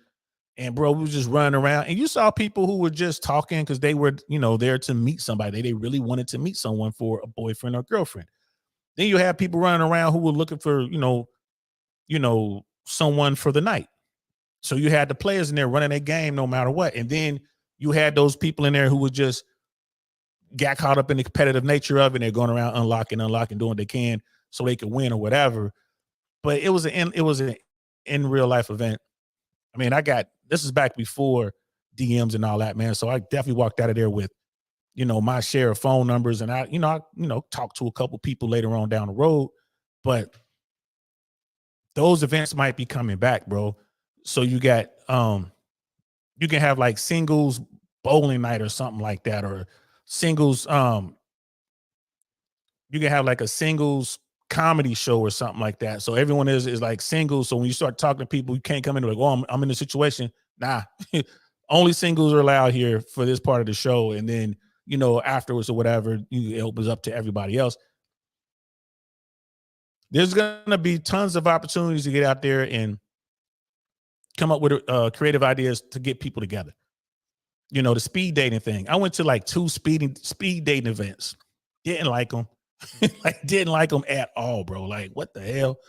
And bro, we was just running around, and you saw people who were just talking because they were, there to meet somebody. They really wanted to meet someone for a boyfriend or girlfriend. Then you have people running around who were looking for, someone for the night. So you had the players in there running their game no matter what. And then you had those people in there who would just got caught up in the competitive nature of it. And they're going around unlocking, doing what they can so they could win or whatever. But it was an in real life event. I mean, this is back before DMs and all that, man. So I definitely walked out of there with, my share of phone numbers, and I talked to a couple people later on down the road. But those events might be coming back, bro. So you got, you can have like singles bowling night or something like that, or singles, you can have like a singles comedy show or something like that. So everyone is like singles. So when you start talking to people, you can't come in like, oh, I'm in a situation. Nah, only singles are allowed here for this part of the show. And then, afterwards or whatever, it opens up to everybody else. there's gonna be tons of opportunities to get out there and come up with creative ideas to get people together. You know, the speed dating thing. I went to like 2 speed dating events. Didn't like them. Like didn't like them at all, bro. Like what the hell?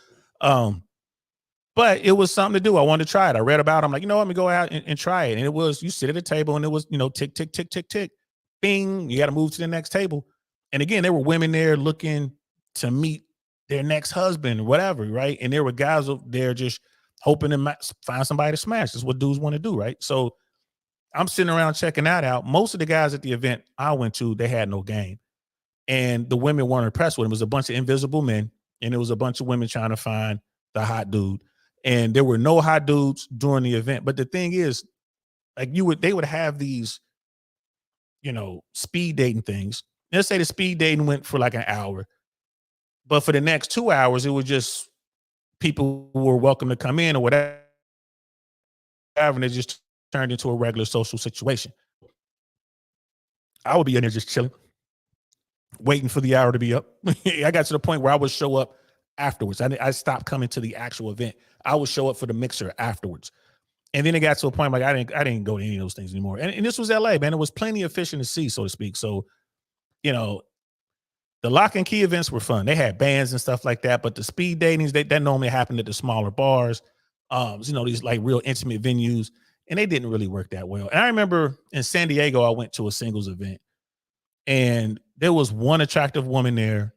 But it was something to do. I wanted to try it. I read about it. I'm like, you know, let me go out and try it. And it was, you sit at a table and it was, you know, tick, tick, tick, tick, tick, bing. You got to move to the next table. And again, there were women there looking to meet their next husband or whatever, right? And there were guys there just hoping to find somebody to smash. That's what dudes want to do, right? So I'm sitting around checking that out. Most of the guys at the event I went to, they had no game. And the women weren't impressed with him. It was a bunch of invisible men, and it was a bunch of women trying to find the hot dude. And there were no hot dudes during the event. But the thing is, like they would have these, you know, speed dating things. Let's say the speed dating went for like an hour, but for the next 2 hours, it was just people who were welcome to come in or whatever, and it just turned into a regular social situation. I would be in there just chilling, waiting for the hour to be up. I got to the point where I would show up afterwards. I stopped coming to the actual event. I would show up for the mixer afterwards. And then it got to a point like I didn't go to any of those things anymore. And this was LA, man. It was plenty of fish in the sea, so to speak. So, you know, the lock and key events were fun. They had bands and stuff like that, but the speed datings, that normally happened at the smaller bars, you know, these like real intimate venues, and they didn't really work that well. And I remember in San Diego, I went to a singles event, and there was one attractive woman there,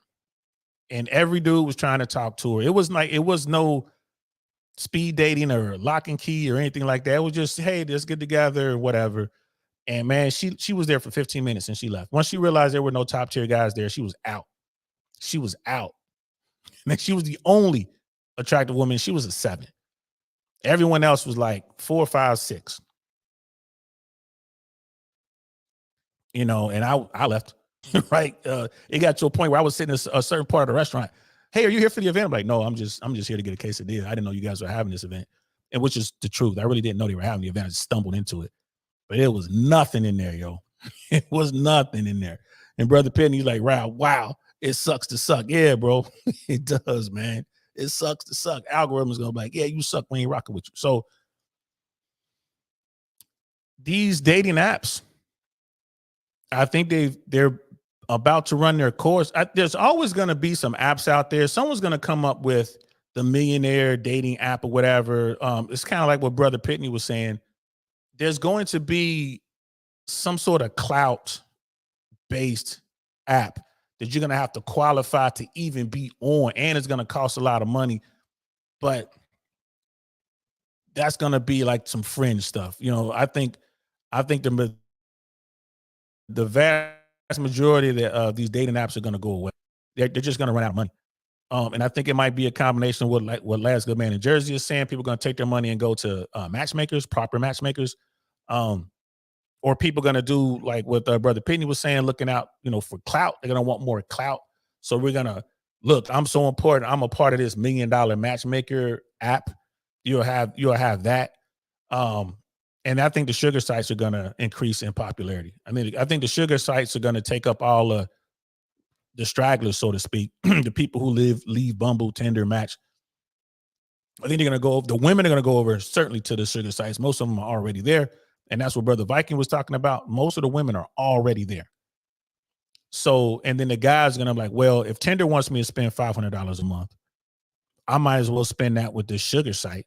and every dude was trying to talk to her. It was no speed dating or lock and key or anything like that. It was just, hey, let's get together or whatever. And man, she was there for 15 minutes and she left. Once she realized there were no top tier guys there, she was out. She was out. And she was the only attractive woman. She was a 7. Everyone else was like 4, 5, 6. You know, and I left. Right. It got to a point where I was sitting in a certain part of the restaurant. Hey, are you here for the event? I'm like, no, I'm just here to get a quesadilla. I didn't know you guys were having this event. And which is the truth. I really didn't know they were having the event. I just stumbled into it. But it was nothing in there, yo. It was nothing in there. And Brother Penny's like, wow, it sucks to suck. Yeah, bro. It does, man. It sucks to suck. Algorithm's gonna be like, yeah, you suck when you rocking with you. So these dating apps, I think they're about to run their course. There's always going to be some apps out there. Someone's going to come up with the millionaire dating app or whatever. It's kind of like what Brother Pitney was saying. There's going to be some sort of clout-based app that you're going to have to qualify to even be on, and it's going to cost a lot of money. But that's going to be like some fringe stuff. You know, I think the vast majority of these dating apps are going to go away. They're just going to run out of money. And I think it might be a combination of what Last Good Man in Jersey is saying. People are going to take their money and go to matchmakers, proper matchmakers, or people going to do like what Brother Pitney was saying, looking out, you know, for clout. They're going to want more clout. So we're going to look, I'm so important. I'm a part of this $1 million matchmaker app. You'll have that. And I think the sugar sites are going to increase in popularity. I mean, I think the sugar sites are going to take up all the stragglers, so to speak, the people who leave Bumble, Tinder, Match. I think they're going to go over, the women are going to go over certainly to the sugar sites. Most of them are already there. And that's what Brother Viking was talking about. Most of the women are already there. So, and then the guys are going to be like, well, if Tinder wants me to spend $500 a month, I might as well spend that with this sugar site.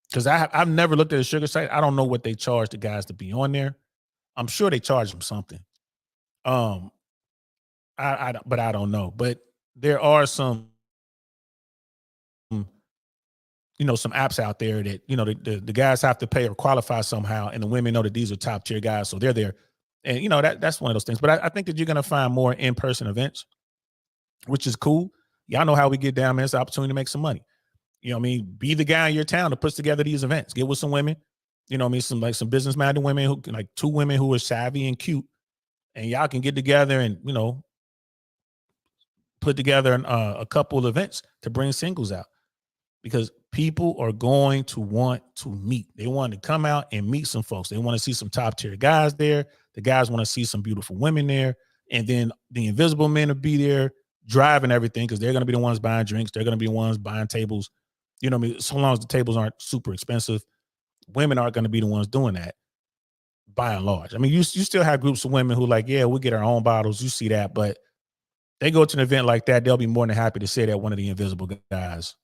Because I've never looked at a sugar site. I don't know what they charge the guys to be on there. I'm sure they charge them something. But I don't know. But there are some, you know, some apps out there that, you know, the guys have to pay or qualify somehow, and the women know that these are top tier guys, so they're there. And you know, that's one of those things. But I think that you're gonna find more in-person events, which is cool. Y'all know how we get down, man. It's an opportunity to make some money. You know what I mean? Be the guy in your town that puts together these events. Get with some women, you know what I mean? Some business-minded women, who like 2 women who are savvy and cute, and y'all can get together and, you know, put together a couple of events to bring singles out, because people are going to want to meet. They want to come out and meet some folks. They want to see some top tier guys there. The guys want to see some beautiful women there. And then the invisible men will be there. driving everything because they're going to be the ones buying drinks. They're going to be the ones buying tables. You know what I mean? So long as the tables aren't super expensive, women aren't going to be the ones doing that by and large. I mean, you still have groups of women who like, yeah, we get our own bottles. You see that, but they go to an event like that, they'll be more than happy to sit at one of the invisible guys'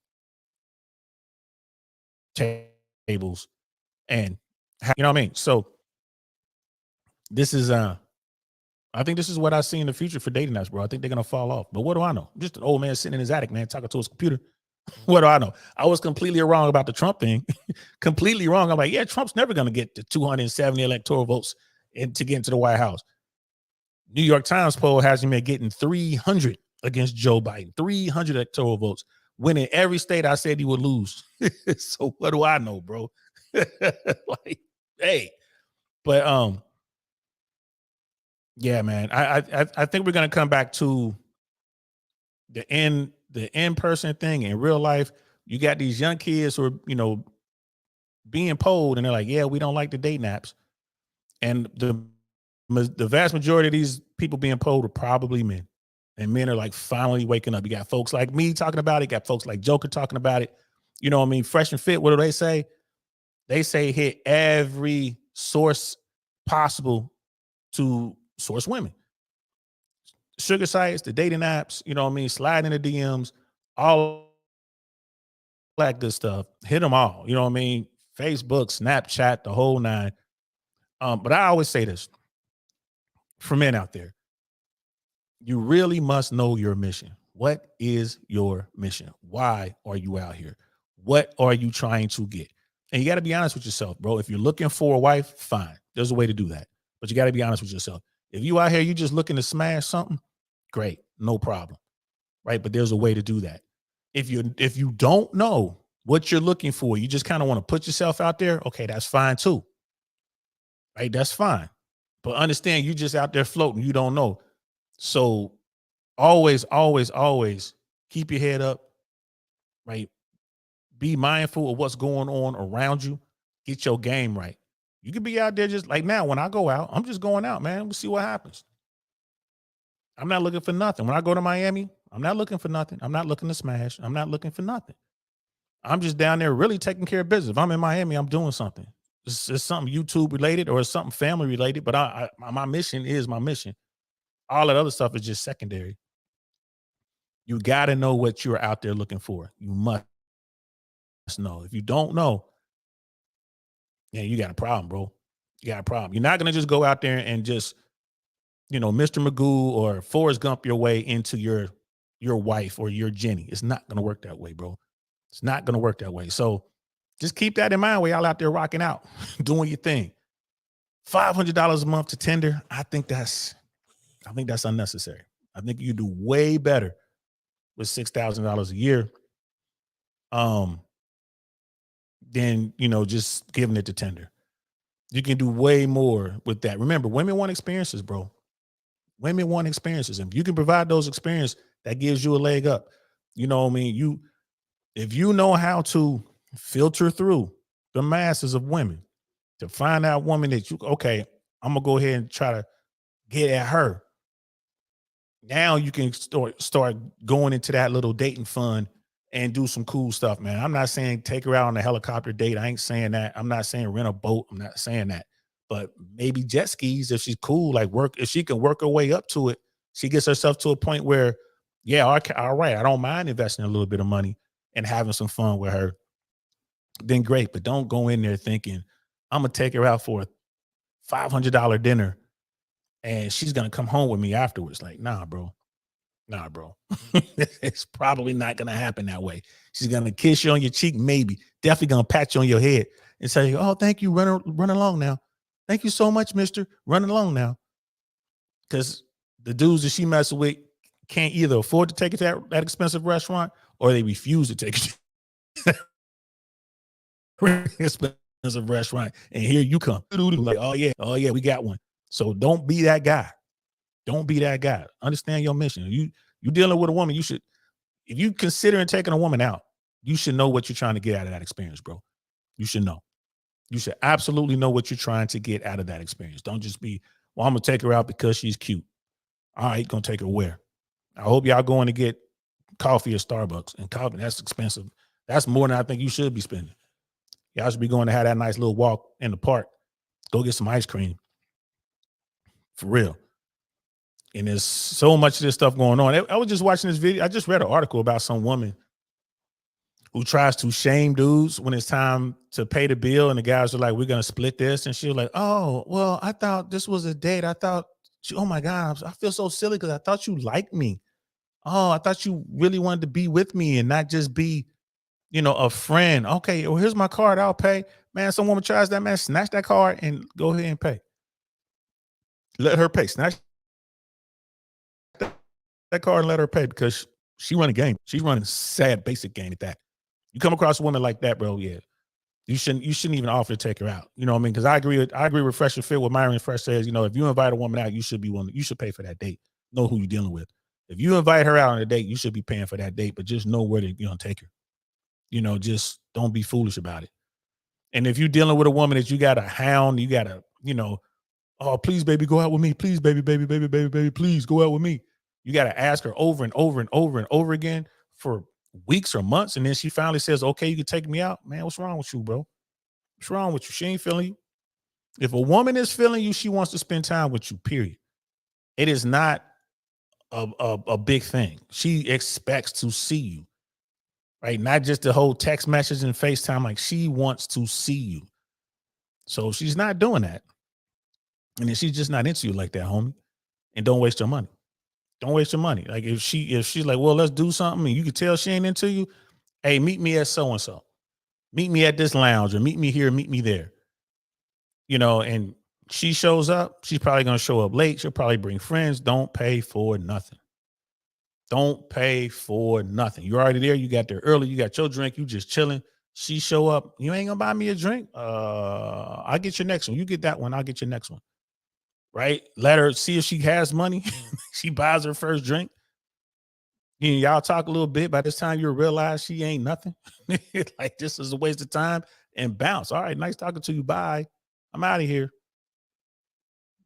tables and you know what I mean? So this is I think this is what I see in the future for dating apps, bro. I think they're gonna fall off. But what do I know? I'm just an old man sitting in his attic, man, talking to his computer. What do I know? I was completely wrong about the Trump thing. Completely wrong. I'm like, yeah, Trump's never gonna get the 270 electoral votes to get into the White House. New York Times poll has him at getting 300 against Joe Biden, 300 electoral votes, winning every state I said he would lose. So what do I know, bro? Like, hey, but yeah, man, I think we're gonna come back to the in-person thing in real life. You got these young kids who are, you know, being polled, and they're like, yeah, we don't like the dating apps, and the vast majority of these people being polled are probably men, and men are like finally waking up. You got folks like me talking about it. You got folks like Joker talking about it. You know what I mean? Fresh and Fit. What do they say? They say hit every source possible to source women. Sugar sites, the dating apps, you know what I mean? Slide in the DMs, all that good stuff. Hit them all. You know what I mean? Facebook, Snapchat, the whole nine. But I always say this for men out there. You really must know your mission. What is your mission? Why are you out here? What are you trying to get? And you got to be honest with yourself, bro. If you're looking for a wife, fine. There's a way to do that. But you got to be honest with yourself. If you out here, you just looking to smash something, great, no problem. Right? But there's a way to do that. If you don't know what you're looking for, you just kind of want to put yourself out there, okay, that's fine too. Right? That's fine. But understand you just out there floating, you don't know. So always, always, always keep your head up, right? Be mindful of what's going on around you. Get your game right. You could be out there just like now. When I go out, I'm just going out, man. We'll see what happens. I'm not looking for nothing. When I go to Miami, I'm not looking for nothing. I'm not looking to smash. I'm not looking for nothing. I'm just down there really taking care of business. If I'm in Miami, I'm doing something. It's something YouTube related or it's something family related, but my mission is my mission. All that other stuff is just secondary. You got to know what you're out there looking for. You must know. If you don't know, yeah, you got a problem, bro. You got a problem. You're not going to just go out there and just, you know, Mr. Magoo or Forrest Gump your way into your wife or your Jenny. It's not going to work that way, bro. It's not going to work that way. So just keep that in mind when y'all out there rocking out, doing your thing. $500 a month to Tinder. I think that's unnecessary. I think you do way better with $6,000 a year. Than, you know, just giving it to Tinder. You can do way more with that. Remember, women want experiences, bro. Women want experiences. And if you can provide those experiences, that gives you a leg up. You know what I mean? If you know how to filter through the masses of women to find out woman that okay, I'm gonna go ahead and try to get at her. Now you can start going into that little dating fund and do some cool stuff, man. I'm not saying take her out on a helicopter date. I ain't saying that. I'm not saying rent a boat. I'm not saying that. But maybe jet skis, if she's cool, like if she can work her way up to it, she gets herself to a point where, yeah, all right, I don't mind investing a little bit of money and having some fun with her. Then great. But don't go in there thinking, I'm going to take her out for a $500 dinner and she's going to come home with me afterwards. Like, nah, bro. It's probably not going to happen that way. She's going to kiss you on your cheek, maybe. Definitely going to pat you on your head and say, oh, thank you. Run along now. Thank you so much, mister. Run along now. Because the dudes that she messes with can't either afford to take it to that expensive restaurant or they refuse to take it to expensive restaurant. And here you come. Like, oh, yeah, we got one. So don't be that guy. Don't be that guy. Understand your mission. You dealing with a woman, you should, if you considering taking a woman out, you should know what you're trying to get out of that experience, bro. You should know. You should absolutely know what you're trying to get out of that experience. Don't just be, well, I'm going to take her out because she's cute. All right, going to take her where? I hope y'all going to get coffee at Starbucks, and coffee, that's expensive. That's more than I think you should be spending. Y'all should be going to have that nice little walk in the park. Go get some ice cream. For real. And there's so much of this stuff going on. I was just watching this video. I just read an article about some woman who tries to shame dudes when it's time to pay the bill. And the guys are like, we're going to split this. And she was like, oh, well, I thought this was a date. I thought, oh my God, I feel so silly because I thought you liked me. Oh, I thought you really wanted to be with me and not just be, a friend. Okay, well, here's my card. I'll pay. Man, some woman tries that, man, snatch that card and go ahead and pay. Let her pay. Snatch that card and let her pay because she running a game. She's running a sad basic game at that. You come across a woman like that, bro, yeah. You shouldn't even offer to take her out. You know what I mean? Because I agree with Fresh and Fit. What Myron Fresh says, if you invite a woman out, you should pay for that date. Know who you're dealing with. If you invite her out on a date, you should be paying for that date, but just know where to take her. Just don't be foolish about it. And if you're dealing with a woman that you got to hound, you got to, oh, please, baby, go out with me. Please, baby, please go out with me. You got to ask her over and over and over and over again for weeks or months. And then she finally says, okay, you can take me out. Man, what's wrong with you, bro? What's wrong with you? She ain't feeling you. If a woman is feeling you, she wants to spend time with you, period. It is not a big thing. She expects to see you, right? Not just the whole text message and FaceTime. Like, she wants to see you. So she's not doing that. And then she's just not into you like that, homie. And don't waste your money. Don't waste your money. Like, if she's like, well, let's do something, and you can tell she ain't into you, hey, meet me at so-and-so. Meet me at this lounge, or meet me here, meet me there. And she shows up, she's probably going to show up late. She'll probably bring friends. Don't pay for nothing. Don't pay for nothing. You're already there. You got there early. You got your drink. You just chilling. She show up. You ain't going to buy me a drink? I'll get your next one. You get that one. I'll get your next one. Right? Let her see if she has money. She buys her first drink. Y'all talk a little bit. By this time, you'll realize she ain't nothing. Like, this is a waste of time, and bounce. All right, nice talking to you. Bye. I'm out of here.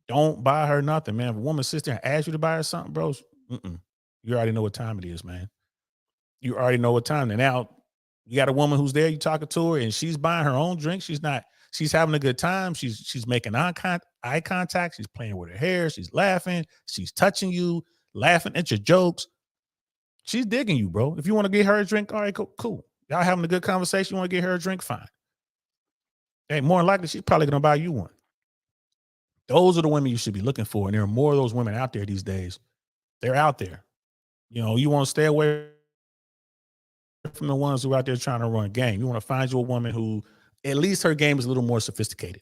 Don't buy her nothing, man. If a woman sits there and asks you to buy her something, bro, you already know what time it is, man. You already know what time. And now you got a woman who's there, you talking to her, and she's buying her own drink. She's having a good time. She's making eye contact. She's playing with her hair. She's laughing. She's touching you, laughing at your jokes. She's digging you, bro. If you want to get her a drink, all right, cool. Y'all having a good conversation. You want to get her a drink? Fine. Hey, more than likely, she's probably going to buy you one. Those are the women you should be looking for. And there are more of those women out there these days. They're out there. You want to stay away from the ones who are out there trying to run a game. You want to find you a woman who, at least her game is a little more sophisticated.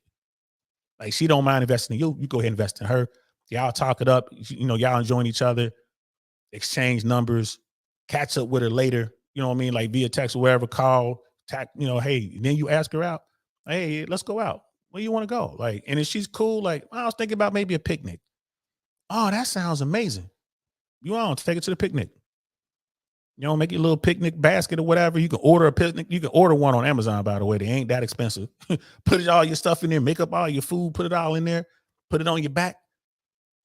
Like, she don't mind investing in you. You go ahead and invest in her. Y'all talk it up. Y'all enjoying each other. Exchange numbers. Catch up with her later. You know what I mean? Like, via text or wherever, call. Hey, then you ask her out. Hey, let's go out. Where you want to go? Like, and if she's cool, like, I was thinking about maybe a picnic. Oh, that sounds amazing. You want to take it to the picnic. Make your little picnic basket or whatever. You can order a picnic. You can order one on Amazon, by the way. They ain't that expensive. Put all your stuff in there, make up all your food, put it all in there, put it on your back.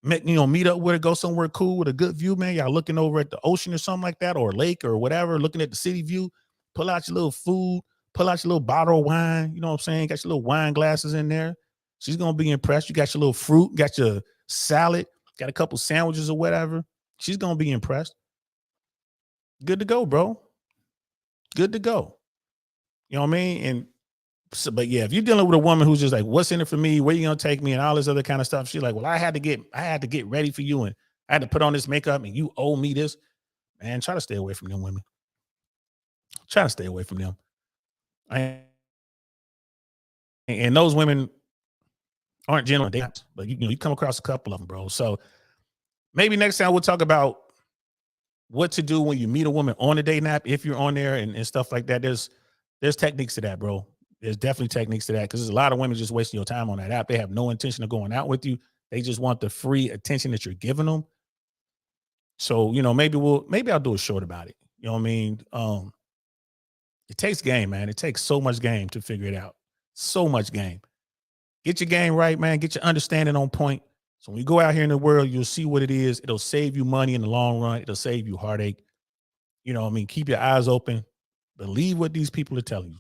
Meet up with her, go somewhere cool with a good view, man. Y'all looking over at the ocean or something like that, or a lake or whatever, looking at the city view. Pull out your little food, pull out your little bottle of wine. You know what I'm saying? Got your little wine glasses in there. She's going to be impressed. You got your little fruit, got your salad, got a couple sandwiches or whatever. She's going to be impressed. Good to go, bro. Good to go. You know what I mean? And so, but yeah, if you're dealing with a woman who's just like, what's in it for me? Where you going to take me? And all this other kind of stuff. She's like, well, I had to get ready for you. And I had to put on this makeup and you owe me this. Man, try to stay away from them women. Try to stay away from them. And those women aren't genuine, but you come across a couple of them, bro. So maybe next time we'll talk about what to do when you meet a woman on a dating app, if you're on there and stuff like that. There's techniques to that, bro. There's definitely techniques to that, because there's a lot of women just wasting your time on that app. They have no intention of going out with you. They just want the free attention that you're giving them. So, maybe I'll do a short about it. You know what I mean? It takes game, man. It takes so much game to figure it out. So much game. Get your game right, man. Get your understanding on point. So when you go out here in the world, you'll see what it is. It'll save you money in the long run. It'll save you heartache. You know what I mean? Keep your eyes open. Believe what these people are telling you.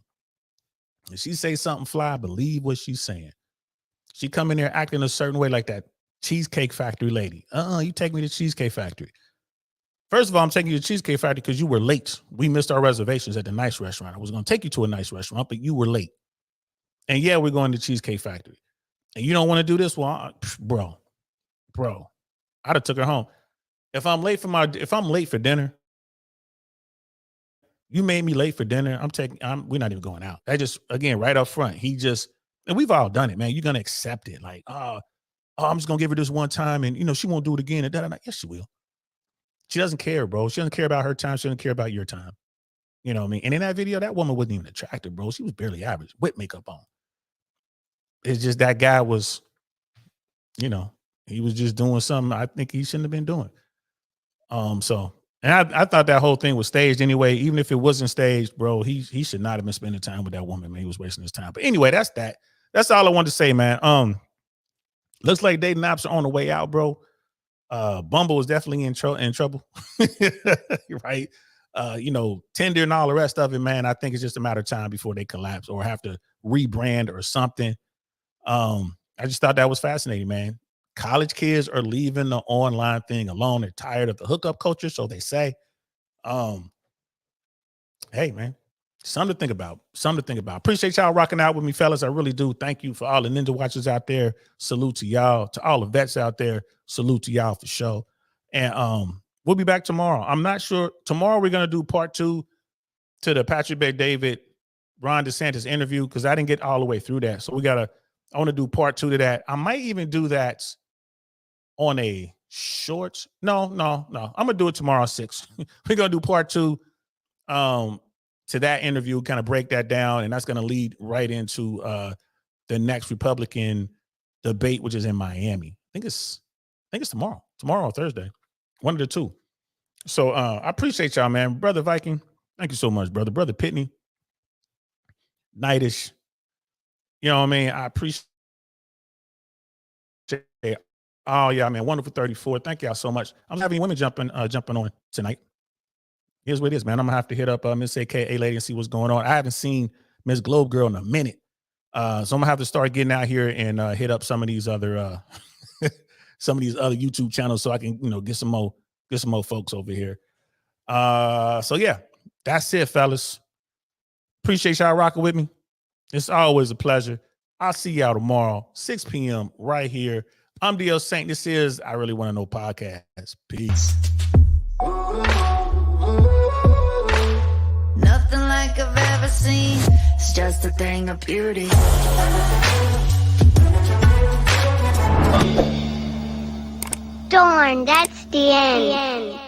If she say something fly, believe what she's saying. She come in there acting a certain way like that Cheesecake Factory lady. You take me to Cheesecake Factory. First of all, I'm taking you to Cheesecake Factory because you were late. We missed our reservations at the nice restaurant. I was going to take you to a nice restaurant, but you were late. And yeah, we're going to Cheesecake Factory. And you don't want to do this? Well, bro, I'd have took her home. If I'm late for dinner, you made me late for dinner. We're not even going out. That just, again, right up front. And we've all done it, man. You're going to accept it. Like, I'm just going to give her this one time and, she won't do it again. And yes, she will. She doesn't care, bro. She doesn't care about her time. She doesn't care about your time. You know what I mean? And in that video, that woman wasn't even attractive, bro. She was barely average with makeup on. It's just that guy was, he was just doing something I think he shouldn't have been doing. And I thought that whole thing was staged anyway. Even if it wasn't staged, bro, he should not have been spending time with that woman, man. He was wasting his time. But anyway, that's that. That's all I wanted to say, man. Looks like dating apps are on the way out, bro. Bumble is definitely in trouble. Right? Tinder and all the rest of it, man. I think it's just a matter of time before they collapse or have to rebrand or something. I just thought that was fascinating, man. College kids are leaving the online thing alone. They're tired of the hookup culture, so they say. Hey, man, something to think about. Appreciate y'all rocking out with me, fellas. I really do. Thank you for all the Ninja Watchers out there. Salute to y'all. To all the vets out there, salute to y'all for sure. And we'll be back tomorrow. I'm not sure. Tomorrow we're going to do part 2 to the Patrick Bet-David, Ron DeSantis interview because I didn't get all the way through that. So I want to do part 2 to that. I might even do that on a short. No. I'm going to do it tomorrow at 6. We're going to do part 2 to that interview, kind of break that down. And that's going to lead right into the next Republican debate, which is in Miami. I think it's tomorrow or Thursday, one of the two. So I appreciate y'all, man. Brother Viking, thank you so much, brother. Brother Pitney, Nightish. You know what I mean? I appreciate it. Oh, yeah, man. Wonderful 34. Thank y'all so much. I'm having women jumping on tonight. Here's what it is, man. I'm going to have to hit up Miss AKA Lady and see what's going on. I haven't seen Miss Globe Girl in a minute. So I'm going to have to start getting out here and hit up some of these other YouTube channels so I can, get some more folks over here. So yeah, that's it, fellas. Appreciate y'all rocking with me. It's always a pleasure. I'll see y'all tomorrow, 6 p.m. right here. I'm DL Saint. This is I Really Want to Know Podcast. Peace. Nothing like I've ever seen. It's just a thing of beauty. Darn, that's the end.